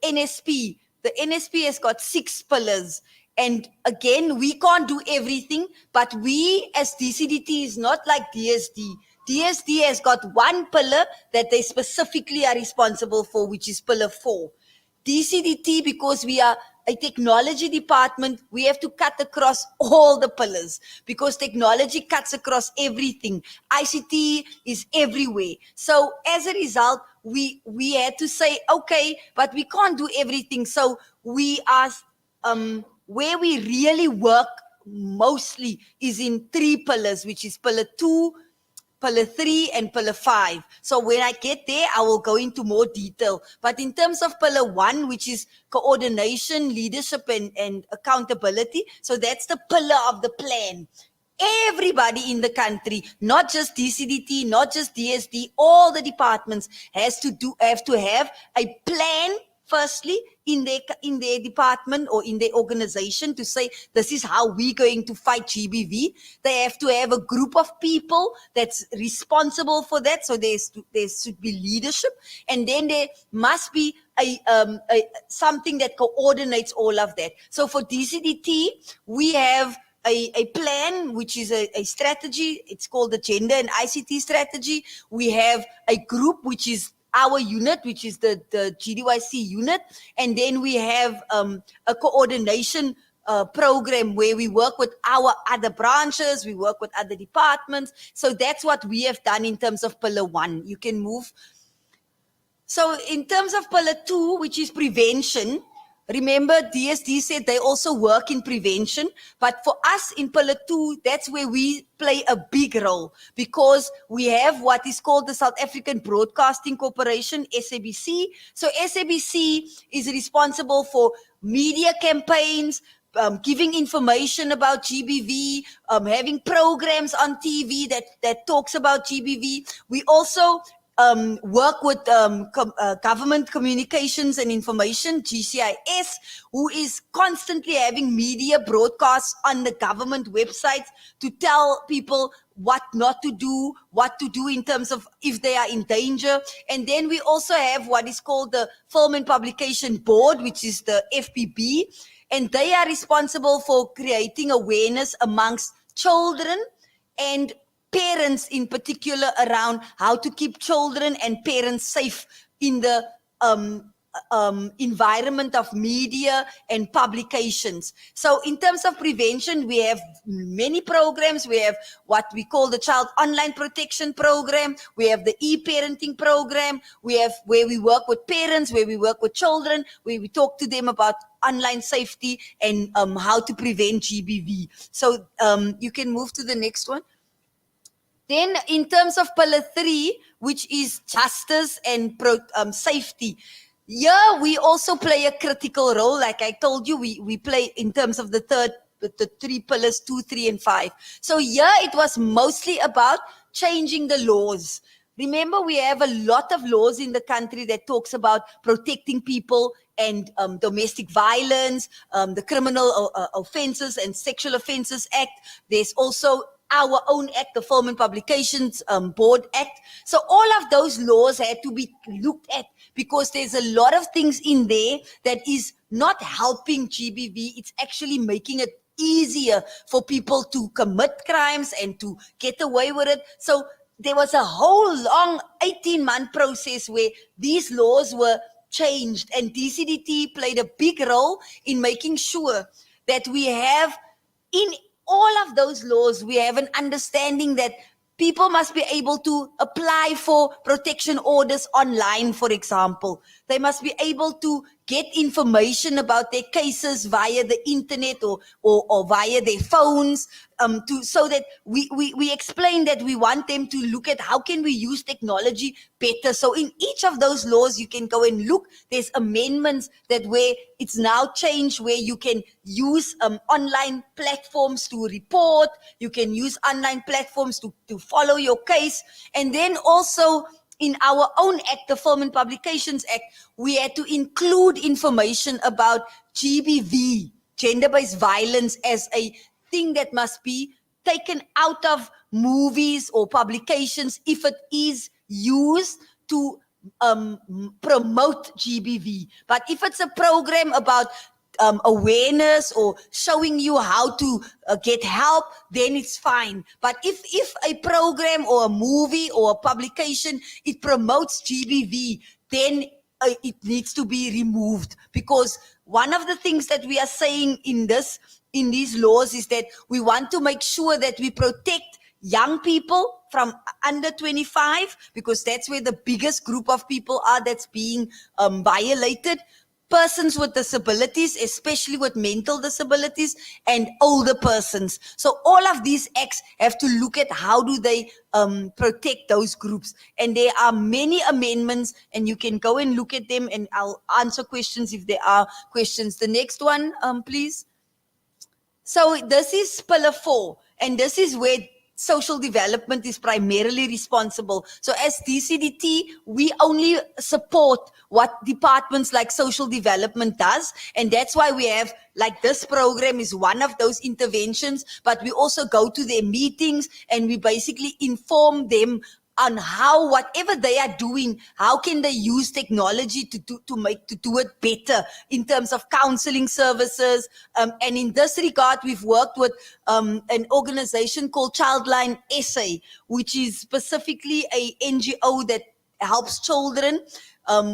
NSP, the NSP has got 6 pillars. And again, we can't do everything, but we as DCDT is not like DSD. DSD has got 1 pillar that they specifically are responsible for, which is pillar 4. DCDT, because we are a technology department, we have to cut across all the pillars because technology cuts across everything. ICT is everywhere. So as a result, we had to say, okay, but we can't do everything. So we are, where we really work mostly is in 3 pillars, which is pillar 2, pillar 3 and pillar 5. So when I get there, I will go into more detail. But in terms of pillar 1, which is coordination, leadership and accountability, so that's the pillar of the plan. Everybody in the country, not just DCDT, not just DSD, all the departments have to have a plan, firstly, in their department or in their organization to say, this is how we're going to fight GBV. They have to have a group of people that's responsible for that. So there should be leadership. And then there must be something that coordinates all of that. So for DCDT, we have a plan, which is a strategy. It's called the Gender and ICT Strategy. We have a group, which is our unit, which is the GDYC unit. And then we have a coordination program where we work with our other branches, we work with other departments. So that's what we have done in terms of pillar 1. You can move. So in terms of pillar 2, which is prevention, remember DSD said they also work in prevention, but for us in pillar 2, that's where we play a big role, because we have what is called the South African Broadcasting Corporation, SABC. So SABC is responsible for media campaigns, giving information about GBV, having programs on TV that talks about GBV. We also work with Government Communications and Information, GCIS, who is constantly having media broadcasts on the government websites to tell people what not to do, what to do in terms of if they are in danger. And then we also have what is called the Film and Publication Board, which is the FPB, and they are responsible for creating awareness amongst children and parents in particular around how to keep children and parents safe in the environment of media and publications. So in terms of prevention, we have many programs. We have what we call the Child Online Protection Program. We have the e-parenting program. We have where we work with parents, where we work with children, where we talk to them about online safety and how to prevent GBV. So you can move to the next one. Then in terms of pillar 3, which is justice and safety, here we also play a critical role. Like I told you, we play in terms of the 3 pillars, 2, 3, and 5. So here it was mostly about changing the laws. Remember, we have a lot of laws in the country that talks about protecting people and domestic violence, the Criminal Offences and Sexual Offences Act. There's also our own act, the Film and Publications Board Act. So all of those laws had to be looked at, because there's a lot of things in there that is not helping GBV. It's actually making it easier for people to commit crimes and to get away with it. So there was a whole long 18-month process where these laws were changed, and DCDT played a big role in making sure that we have in all of those laws, we have an understanding that people must be able to apply for protection orders online, for example. They must be able to get information about their cases via the internet or via their phones, so that we explain that we want them to look at how can we use technology better. So in each of those laws, you can go and look. There's amendments that where it's now changed, where you can use online platforms to report. You can use online platforms to follow your case. And then also in our own act, the Film and Publications Act, we had to include information about GBV, gender-based violence, as a thing that must be taken out of movies or publications if it is used to promote GBV. But if it's a program about awareness or showing you how to get help, then it's fine. But if a program or a movie or a publication, it promotes GBV, then it needs to be removed. Because one of the things that we are saying in these laws is that we want to make sure that we protect young people from under 25, because that's where the biggest group of people are that's being violated. Persons with disabilities, especially with mental disabilities, and older persons. So all of these acts have to look at how do they protect those groups. And there are many amendments, and you can go and look at them, and I'll answer questions if there are questions. The next one, please. So this is pillar 4, and this is where social development is primarily responsible. So as DCDT, we only support what departments like social development does. And that's why we have, like, this program is one of those interventions, but we also go to their meetings and we basically inform them on how whatever they are doing, how can they use technology to do it better in terms of counseling services. And in this regard, we've worked with an organization called Childline SA, which is specifically a NGO that helps children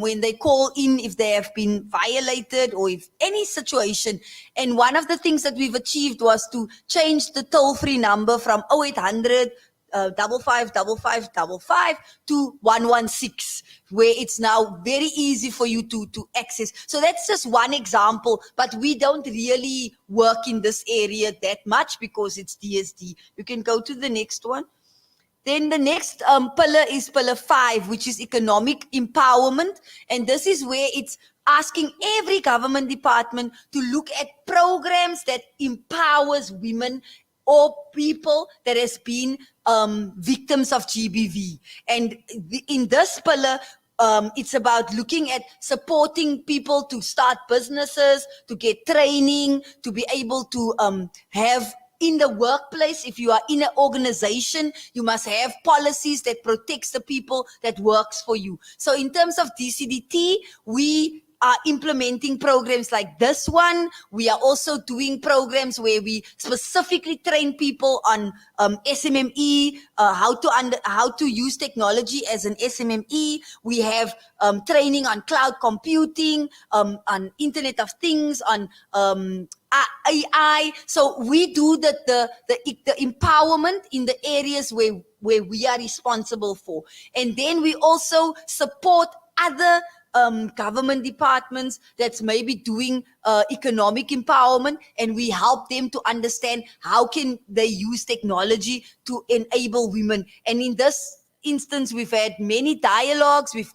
when they call in if they have been violated or if any situation. And one of the things that we've achieved was to change the toll-free number from 0800 555555 to 116, where it's now very easy for you to access. So that's just one example, but we don't really work in this area that much because it's DSD. You can go to the next one. Then the next pillar is pillar 5, which is economic empowerment. And this is where it's asking every government department to look at programs that empowers women or people that has been victims of GBV. And in this pillar, it's about looking at supporting people to start businesses, to get training, to be able to have in the workplace. If you are in an organization, you must have policies that protects the people that works for you. So in terms of DCDT, we are implementing programs like this one. We are also doing programs where we specifically train people on SMME, how to use technology as an SMME. We have training on cloud computing, on Internet of Things, on AI. So we do the empowerment in the areas where we are responsible for. And then we also support other government departments that's maybe doing economic empowerment, and we help them to understand how can they use technology to enable women. And in this instance, we've had many dialogues, we've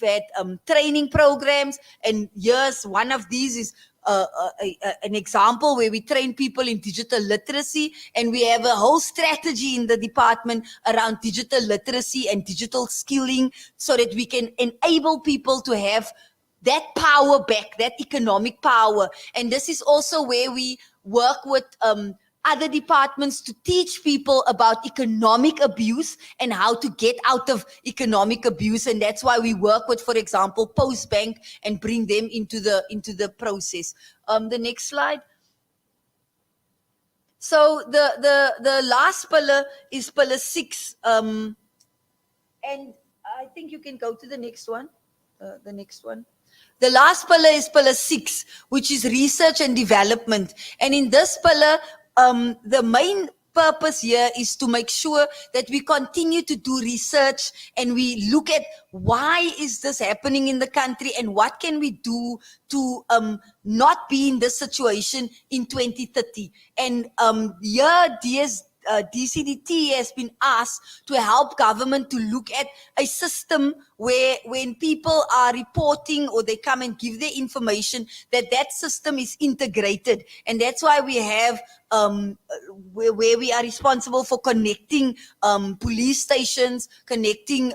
had training programs, and yes, one of these is an example where we train people in digital literacy, and we have a whole strategy in the department around digital literacy and digital skilling so that we can enable people to have that power back, that economic power. And this is also where we work with other departments to teach people about economic abuse and how to get out of economic abuse. And that's why we work with, for example, Postbank and bring them into the process. The next slide. So the last pillar is pillar 6. And I think you can go to the next one. The next one. The last pillar is pillar 6, which is research and development. And in this pillar, the main purpose here is to make sure that we continue to do research and we look at why is this happening in the country and what can we do to not be in this situation in 2030. And here DCDT has been asked to help government to look at a system where when people are reporting or they come and give their information, that system is integrated. And that's why we have where we are responsible for connecting police stations, connecting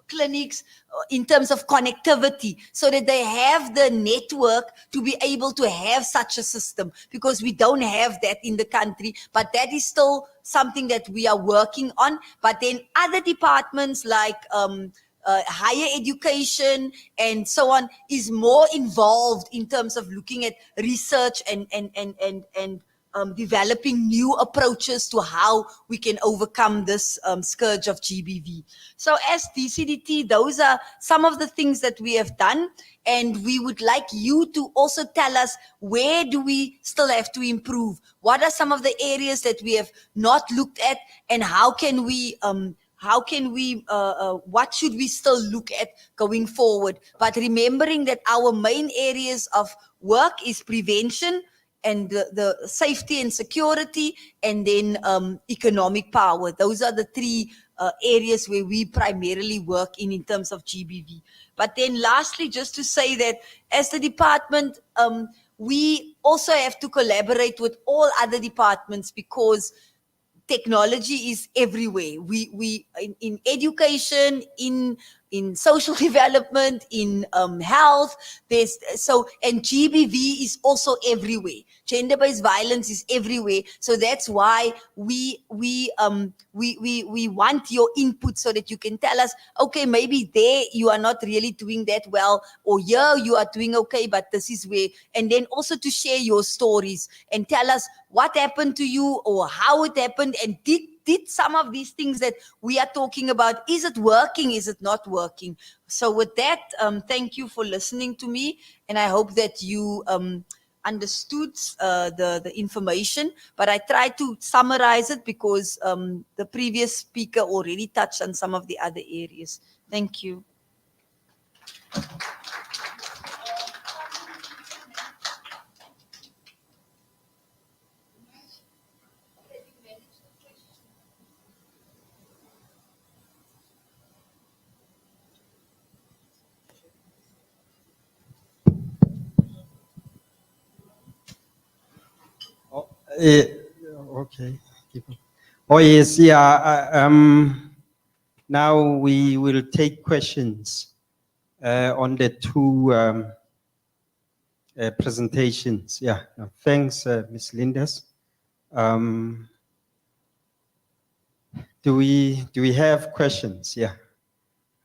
clinics in terms of connectivity so that they have the network to be able to have such a system, because we don't have that in the country. But that is still something that we are working on. But then other departments like higher education and so on is more involved in terms of looking at research and developing new approaches to how we can overcome this scourge of GBV. So as DCDT, those are some of the things that we have done, and we would like you to also tell us, where do we still have to improve? What are some of the areas that we have not looked at, and what should we still look at going forward? But remembering that our main areas of work is prevention, and the safety and security, and then economic power. Those are the three areas where we primarily work in terms of GBV. But then lastly, just to say that as the department, we also have to collaborate with all other departments, because technology is everywhere. We in education, in social development, in health, and GBV is also everywhere. Gender-based violence is everywhere. So that's why we want your input so that you can tell us, okay, maybe there you are not really doing that well, or here you are doing okay, but this is where. And then also to share your stories and tell us what happened to you or how it happened, and did some of these things that we are talking about, is it working, is it not working? So with that, thank you for listening to me, and I hope that you understood the information, but I tried to summarize it because the previous speaker already touched on some of the other areas. Thank you. Oh, okay. Oh yes, yeah. Now we will take questions on the two presentations. Yeah. No, thanks, Ms. Lindas. Do we have questions? Yeah.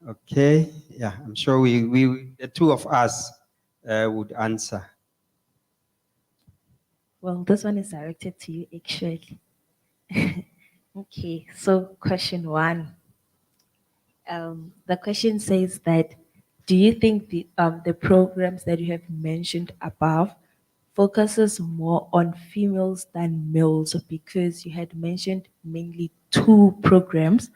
Okay. Yeah. I'm sure the two of us would answer. Well, this one is directed to you, actually. Okay, so question one. The question says that, do you think the programs that you have mentioned above focuses more on females than males? Because you had mentioned mainly two programs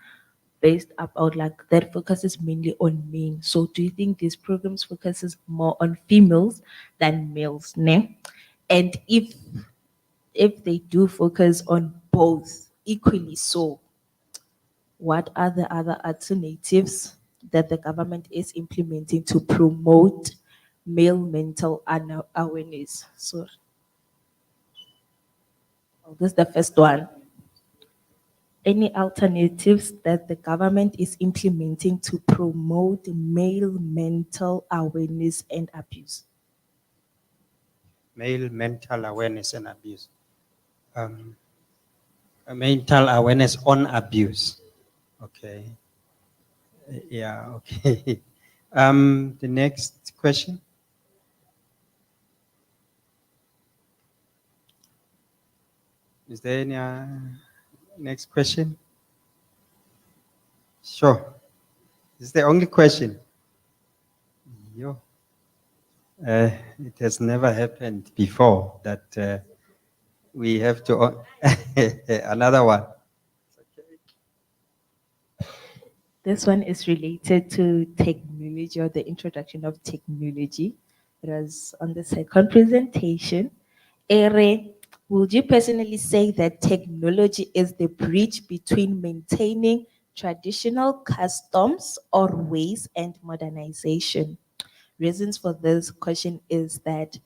based about like that focuses mainly on men. So do you think these programs focuses more on females than males? Ne? And if they do focus on both equally so, what are the other alternatives that the government is implementing to promote male mental awareness? So this is the first one. Any alternatives that the government is implementing to promote male mental awareness and abuse? Male mental awareness and abuse. Mental awareness on abuse. Okay. Yeah, okay. The next question. Is there any next question? Sure. This is the only question. Yo. It has never happened before that we have to another one. This one is related to technology or the introduction of technology. It was on the second presentation. Ere, would you personally say that technology is the bridge between maintaining traditional customs or ways and modernization? Reasons for this question is that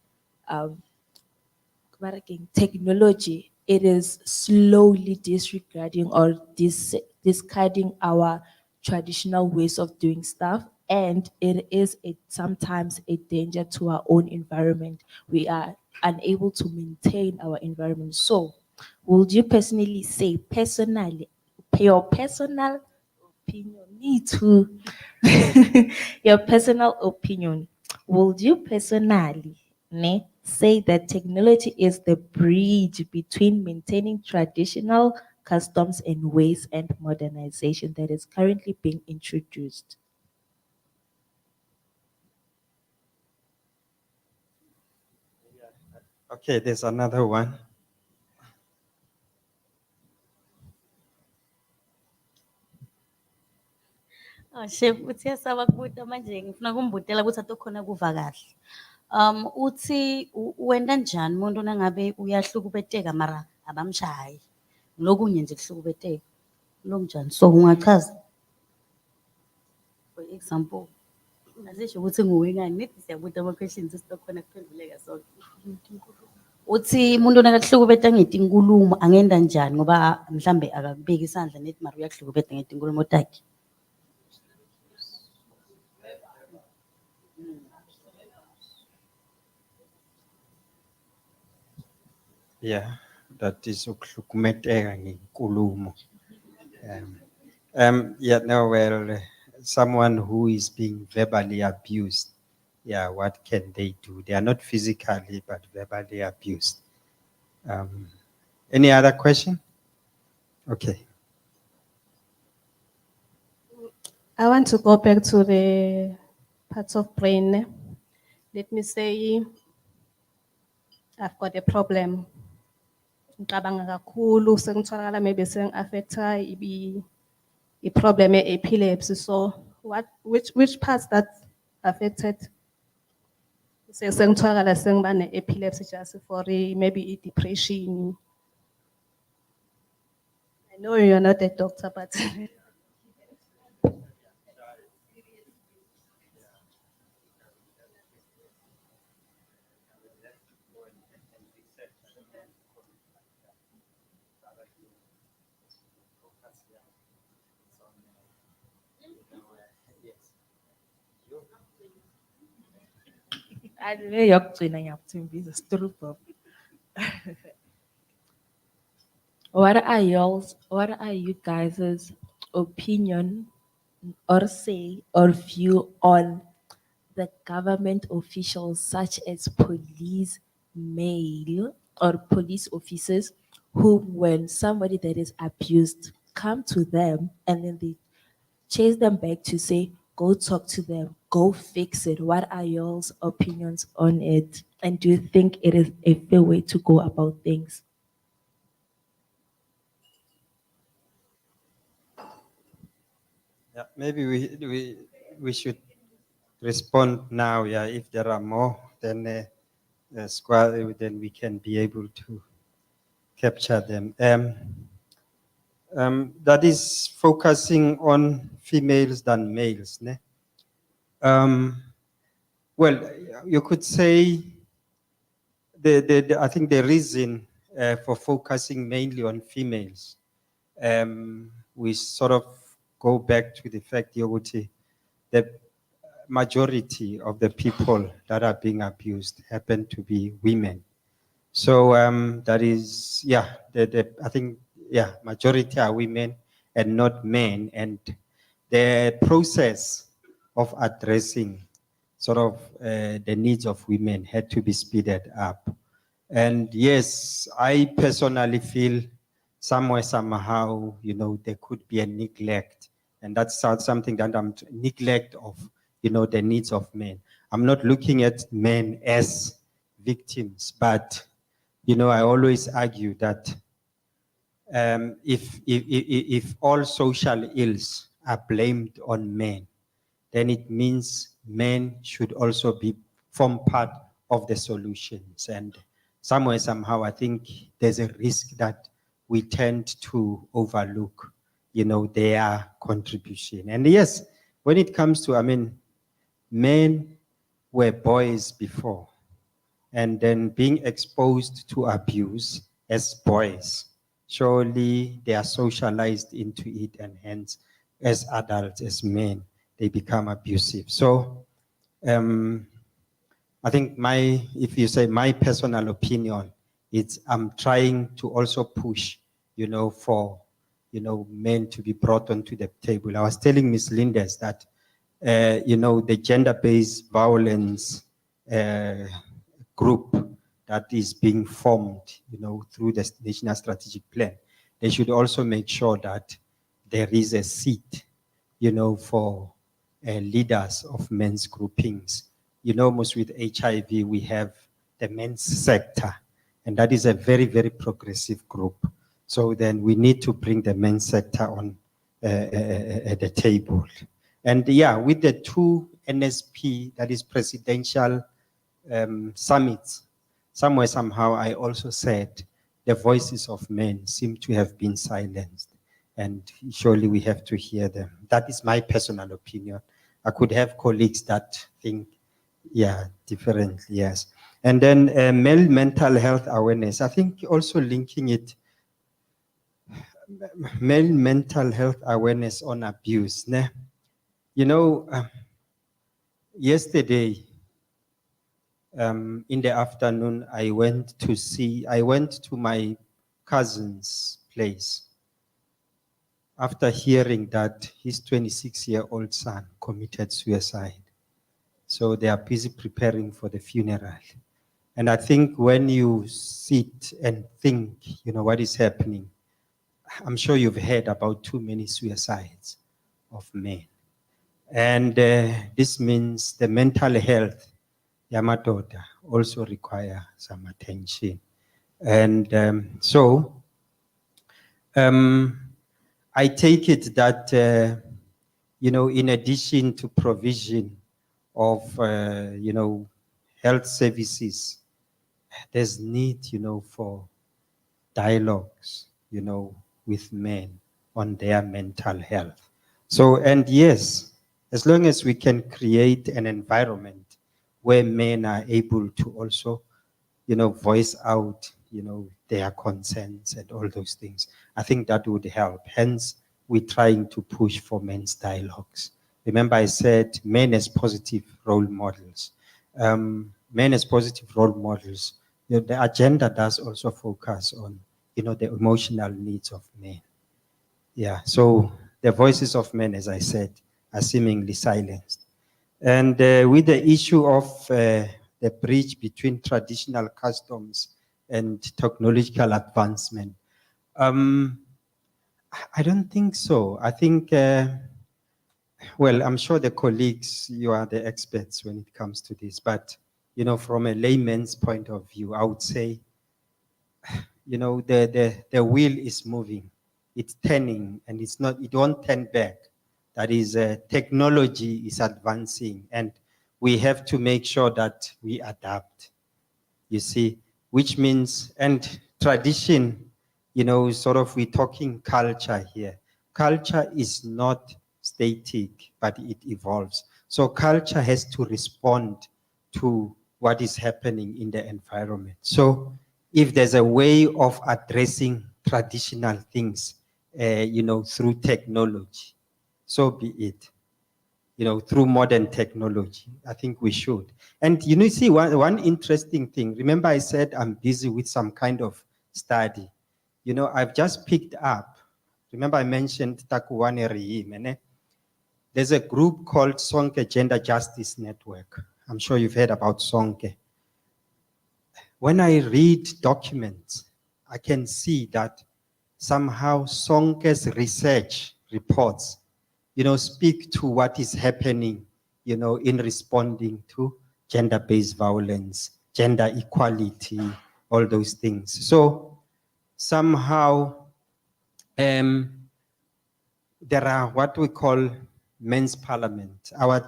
technology, it is slowly disregarding or discarding our traditional ways of doing stuff, and it is sometimes a danger to our own environment. We are unable to maintain our environment. So would you personally say, personally, your personal opinion, me too, your personal opinion, would you personally say that technology is the bridge between maintaining traditional customs and ways and modernization that is currently being introduced? Okay, there's another one. Chef, uthi yasaba kubuta manje ngifuna kumbutela ukuthi atokhona kuva kahle. Uthi wenda njani umuntu nangabe uyahlukubeteka mara abamshayi. Lokunye nje kuhlukubeteka. Lokunjani? So ungachaza. For example, asisho ukuthi nguwengane nithi siyabuta ama questions esitokhona kuphenduleka sonke. Uthi umuntu nakahlukubeta ngetinkulumo angenda njani ngoba mhlambe akakubeka isandla nethi mara uyahlukubeta ngetinkulumo takhe. Yeah, that is ukuhlukumezeka ngenkulumo. Yeah, no, well, someone who is being verbally abused, yeah, what can they do? They are not physically, but verbally abused. Any other question? Okay. I want to go back to the parts of brain. Let me say, I've got a problem. Ngicabanga kakhulu sengitholakala maybe affecta a problem epilepsy. So which parts that affected? Sengitholakala sengiba epilepsy just for maybe depression. I know you're not a doctor, but What are you guys' opinion or say or view on the government officials such as police male or police officers who, when somebody that is abused come to them and then they chase them back to say, go talk to them, go fix it. What are y'all's opinions on it? And do you think it is a fair way to go about things? Yeah, maybe we should respond now. Yeah, if there are more, then then we can be able to capture them. That is focusing on females than males. Ne? Well, you could say I think the reason for focusing mainly on females, we sort of go back to the fact, Yoguti, the majority of the people that are being abused happen to be women. So that is, yeah, I think, yeah, majority are women and not men. And the process of addressing sort of the needs of women had to be speeded up. And yes, I personally feel somewhere, somehow, you know, there could be a neglect. And that's something that neglect of, you know, the needs of men. I'm not looking at men as victims, but, you know, I always argue that if all social ills are blamed on men, then it means men should also form part of the solutions. And somewhere, somehow, I think there's a risk that we tend to overlook, you know, their contribution. And yes, when it comes to, I mean, men were boys before, and then being exposed to abuse as boys, surely they are socialized into it, and hence, as adults, as men, they become abusive. So, I think if you say my personal opinion, it's I'm trying to also push, you know, for, you know, men to be brought onto the table. I was telling Ms. Lindes that, you know, the gender-based violence group that is being formed, you know, through the National Strategic Plan, they should also make sure that there is a seat, you know, for leaders of men's groupings. You know, most with HIV, we have the men's sector, and that is a very, very progressive group. So then we need to bring the men's sector on at the table. And yeah, with the two NSP, that is presidential summits, somewhere, somehow, I also said the voices of men seem to have been silenced, and surely we have to hear them. That is my personal opinion. I could have colleagues that think, yeah, differently, yes. And then male mental health awareness, I think also linking it, male mental health awareness on abuse. Ne? You know, yesterday, in the afternoon, I went to my cousin's place after hearing that his 26-year-old son committed suicide. So they are busy preparing for the funeral. And I think when you sit and think, what is happening, I'm sure you've heard about too many suicides of men. And this means the mental health, Yamadoda, also require some attention. And I take it that, in addition to provision of, health services, there's need, for dialogues, with men on their mental health. So, and yes, as long as we can create an environment where men are able to also, voice out, their concerns and all those things, I think that would help. Hence, we're trying to push for men's dialogues. Remember, I said men as positive role models. Men as positive role models, the agenda does also focus on, the emotional needs of men. Yeah, so the voices of men, as I said, are seemingly silenced. And with the issue of the bridge between traditional customs and technological advancement, I don't think so. I think, well, I'm sure the colleagues, you are the experts when it comes to this, but, from a layman's point of view, I would say, the wheel is moving, it's turning, and it won't turn back. That is, technology is advancing, and we have to make sure that we adapt, you see, which means, and tradition, sort of, we're talking culture here. Culture is not static, but it evolves. So culture has to respond to what is happening in the environment. So if there's a way of addressing traditional things, through technology, so be it. Through modern technology, I think we should. And see, one interesting thing, remember I said I'm busy with some kind of study. I've just picked up, remember I mentioned Takuwane Rihime, there's a group called Sonke Gender Justice Network. I'm sure you've heard about Sonke. When I read documents, I can see that somehow Sonke's research reports, speak to what is happening, in responding to gender-based violence, gender equality, all those things. So somehow there are what we call men's parliament. Our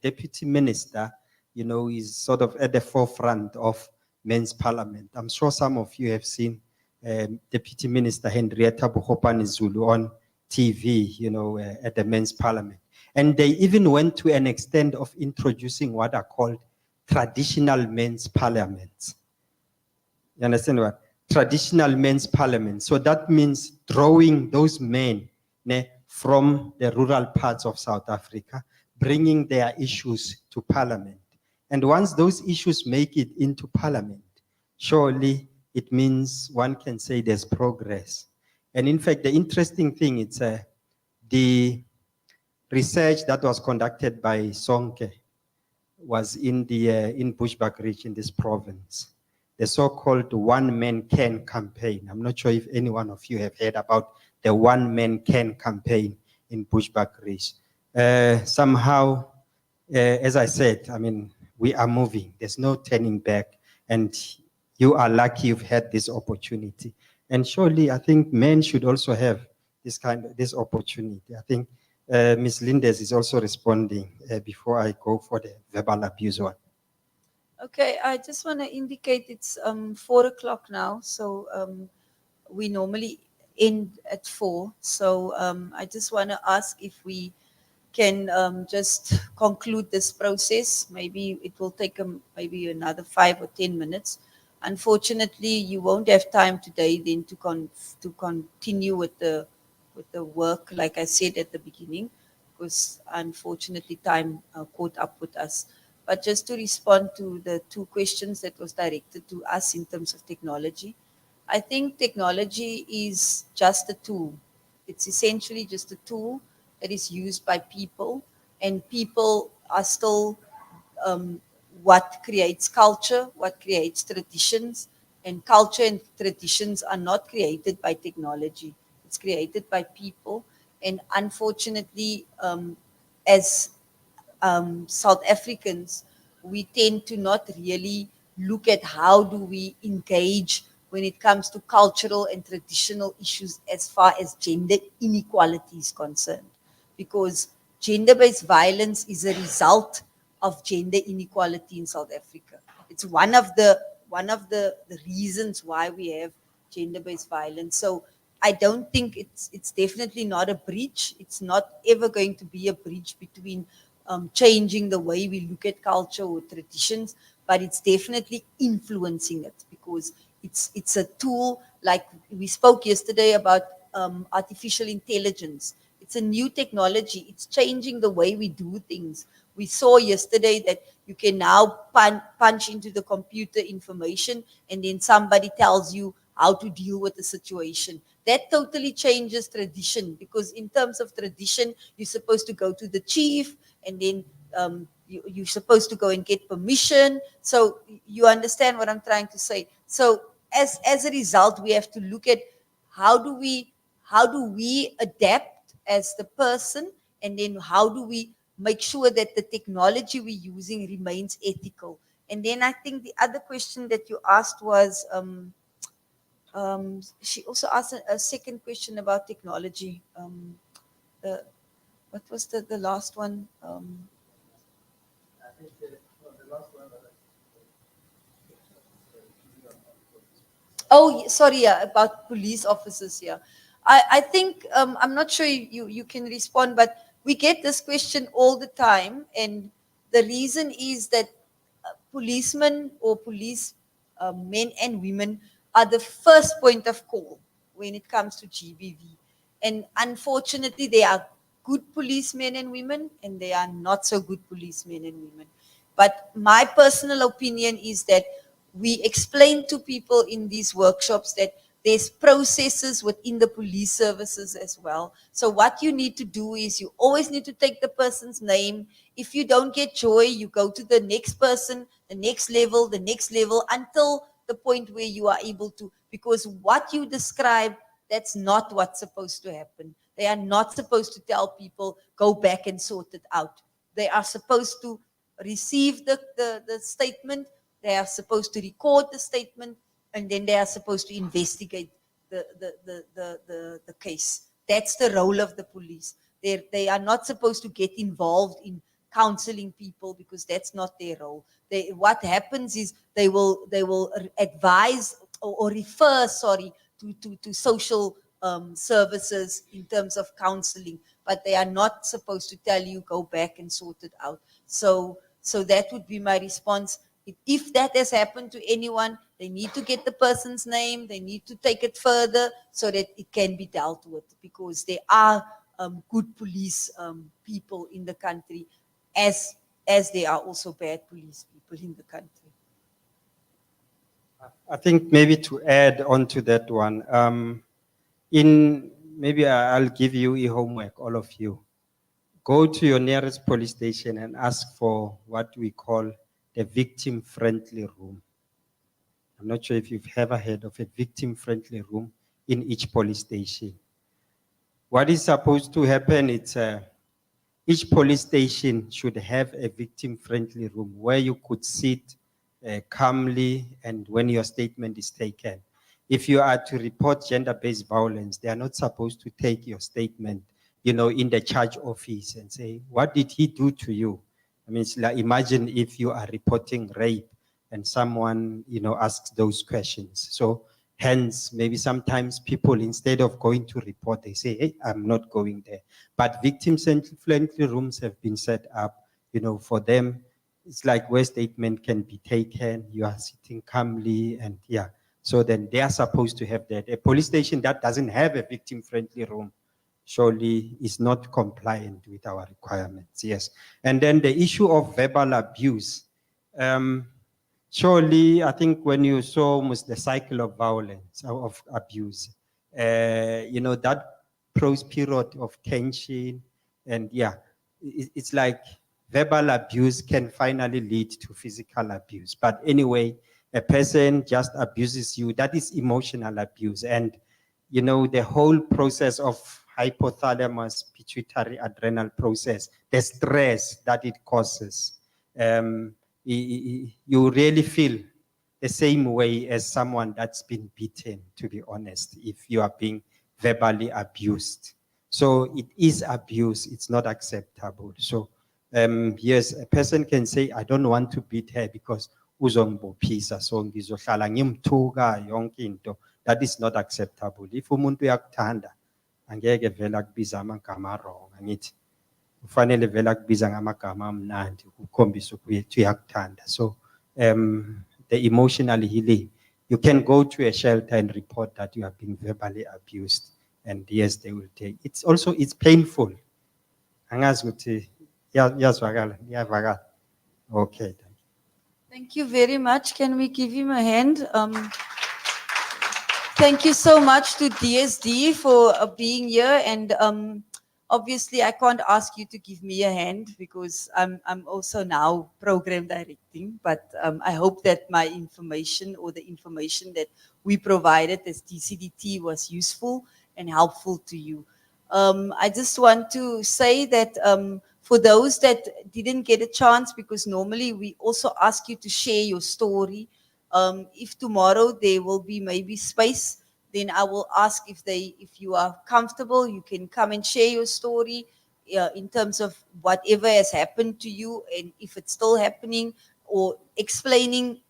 deputy minister, is sort of at the forefront of men's parliament. I'm sure some of you have seen Deputy Minister Henrietta Bogopane Zulu on TV, at the men's parliament. And they even went to an extent of introducing what are called traditional men's parliaments. You understand what? Traditional men's parliament. So that means drawing those men from the rural parts of South Africa, bringing their issues to parliament. And once those issues make it into parliament, surely it means one can say there's progress. And in fact, the interesting thing is the research that was conducted by Sonke was in Bushbuckridge in this province, the so-called One Man Can campaign. I'm not sure if any one of you have heard about the One Man Can campaign in Bushbuckridge. Somehow, as I said, I mean, we are moving. There's no turning back. And you are lucky you've had this opportunity. And surely, I think men should also have this opportunity. I think Ms. Lindes is also responding before I go for the verbal abuse one. Okay, I just want to indicate it's 4 o'clock now, so we normally end at 4. So I just want to ask if we can just conclude this process. Maybe it will take maybe another 5 or 10 minutes. Unfortunately, you won't have time today then to continue with the work, like I said at the beginning, because unfortunately time caught up with us. But just to respond to the two questions that was directed to us in terms of technology, I think technology is just a tool. It's essentially just a tool that is used by people, and people are still what creates culture, what creates traditions, and culture and traditions are not created by technology. It's created by people, and unfortunately, as South Africans, we tend to not really look at how do we engage when it comes to cultural and traditional issues as far as gender inequality is concerned. Because gender-based violence is a result of gender inequality in South Africa. It's one of the reasons why we have gender-based violence. So I don't think it's definitely not a breach. It's not ever going to be a breach between changing the way we look at culture or traditions, but it's definitely influencing it because it's a tool. Like we spoke yesterday about artificial intelligence. It's a new technology. It's changing the way we do things. We saw yesterday that you can now punch into the computer information and then somebody tells you how to deal with the situation. That totally changes tradition because in terms of tradition, you're supposed to go to the chief and then you're supposed to go and get permission. So you understand what I'm trying to say. So as a result, we have to look at how do we adapt as the person, and then how do we make sure that the technology we're using remains ethical. And then I think the other question that you asked was, she also asked a second question about technology. What was the last one? Oh, sorry, yeah, about police officers. Yeah, I think I'm not sure you can respond, but we get this question all the time, and the reason is that policemen or police men and women are the first point of call when it comes to GBV, and unfortunately, there are good policemen and women, and there are not so good policemen and women. But my personal opinion is that we explain to people in these workshops that there's processes within the police services as well. So what you need to do is you always need to take the person's name. If you don't get joy, you go to the next person, the next level, until the point where you are able to, because what you describe, that's not what's supposed to happen. They are not supposed to tell people, go back and sort it out. They are supposed to receive the statement, they are supposed to record the statement, and then they are supposed to investigate the case. That's the role of the police. They are not supposed to get involved in counseling people because that's not their role. What happens is they will advise or refer, to social services in terms of counseling, but they are not supposed to tell you go back and sort it out. So that would be my response. If that has happened to anyone, they need to get the person's name, they need to take it further so that it can be dealt with, because there are good police people in the country, as there are also bad police people in the country. I think maybe to add on to that one, maybe I'll give you a homework, all of you. Go to your nearest police station and ask for what we call the victim-friendly room. I'm not sure if you've ever heard of a victim-friendly room in each police station. What is supposed to happen, each police station should have a victim-friendly room where you could sit calmly and when your statement is taken. If you are to report gender-based violence, they are not supposed to take your statement, in the charge office and say, what did he do to you? I mean, it's like, imagine if you are reporting rape and someone, asks those questions. So hence, maybe sometimes people, instead of going to report, they say, hey, I'm not going there. But victim-friendly rooms have been set up, for them. It's like where statement can be taken, you are sitting calmly, and so then they are supposed to have that. A police station that doesn't have a victim-friendly room, surely is not compliant with our requirements. Yes. And then the issue of verbal abuse. Surely, I think when you saw almost the cycle of violence, of abuse, that period of tension, and yeah, it's like verbal abuse can finally lead to physical abuse. But anyway, a person just abuses you, that is emotional abuse. And, the whole process of hypothalamus pituitary adrenal process, the stress that it causes, you really feel the same way as someone that's been beaten, to be honest, if you are being verbally abused. So it is abuse, it's not acceptable. So yes, a person can say, I don't want to beat her because uzongibophisa, so ngizohlala ngimthuka yonke into. That is not acceptable. If umuntu uyakuthanda, angeke vele akubiza amagama wrong, angithi. Kufanele vele akubiza ngamagama amnandi ukukhombisa ukuthi uyakuthanda. So the emotional healing, you can go to a shelter and report that you have been verbally abused, and yes, they will take. It's painful. Angazi ukuthi iyazwakala. Okay. Thank you very much. Can we give him a hand? Thank you so much to DSD for being here, and obviously I can't ask you to give me a hand because I'm also now program directing, but I hope that my information or the information that we provided as DCDT was useful and helpful to you. I just want to say that for those that didn't get a chance, because normally we also ask you to share your story. If tomorrow there will be maybe space, then I will ask if you are comfortable, you can come and share your story in terms of whatever has happened to you, and if it's still happening, or explaining,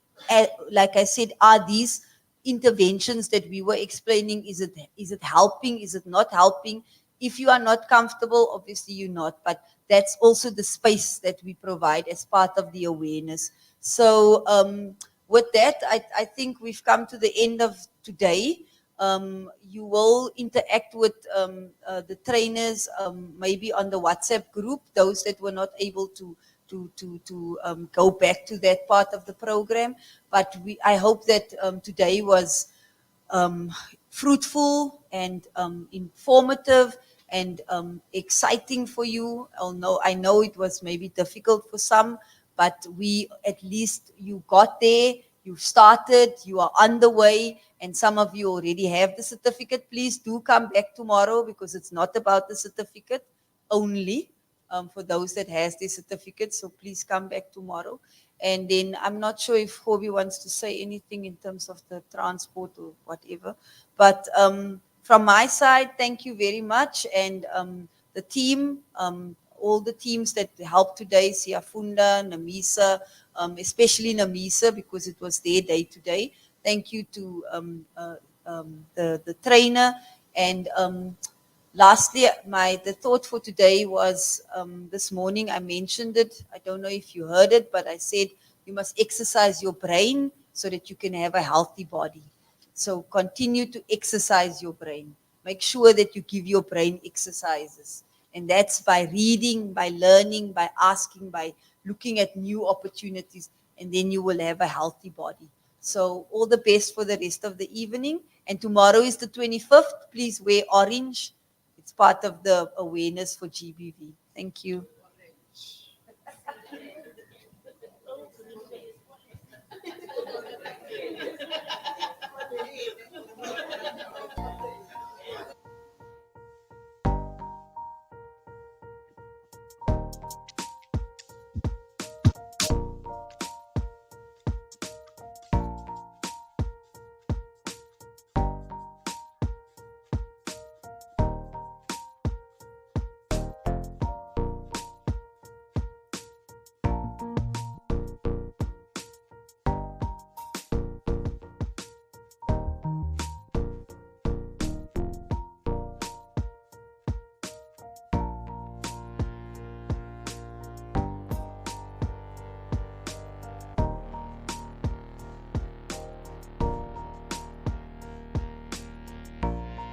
like I said, are these interventions that we were explaining, is it helping, is it not helping? If you are not comfortable, obviously you're not, but that's also the space that we provide as part of the awareness. So with that, I think we've come to the end of today. You will interact with the trainers, maybe on the WhatsApp group, those that were not able to go back to that part of the program. But I hope that today was fruitful and informative and exciting for you. I know it was maybe difficult for some, but at least you got there, you started, you are on the way, and some of you already have the certificate. Please do come back tomorrow, because it's not about the certificate only, for those that has their certificate. So please come back tomorrow. And then I'm not sure if Hobie wants to say anything in terms of the transport or whatever. But from my side, thank you very much. And the team, all the teams that helped today, Siafunda, Namisa, especially Namisa, because it was their day today. Thank you to the trainer. And lastly, the thought for today was, this morning I mentioned it. I don't know if you heard it, but I said you must exercise your brain so that you can have a healthy body. So continue to exercise your brain. Make sure that you give your brain exercises. And that's by reading, by learning, by asking, by looking at new opportunities, and then you will have a healthy body. So all the best for the rest of the evening. And tomorrow is the 25th. Please wear orange. It's part of the awareness for GBV. Thank you.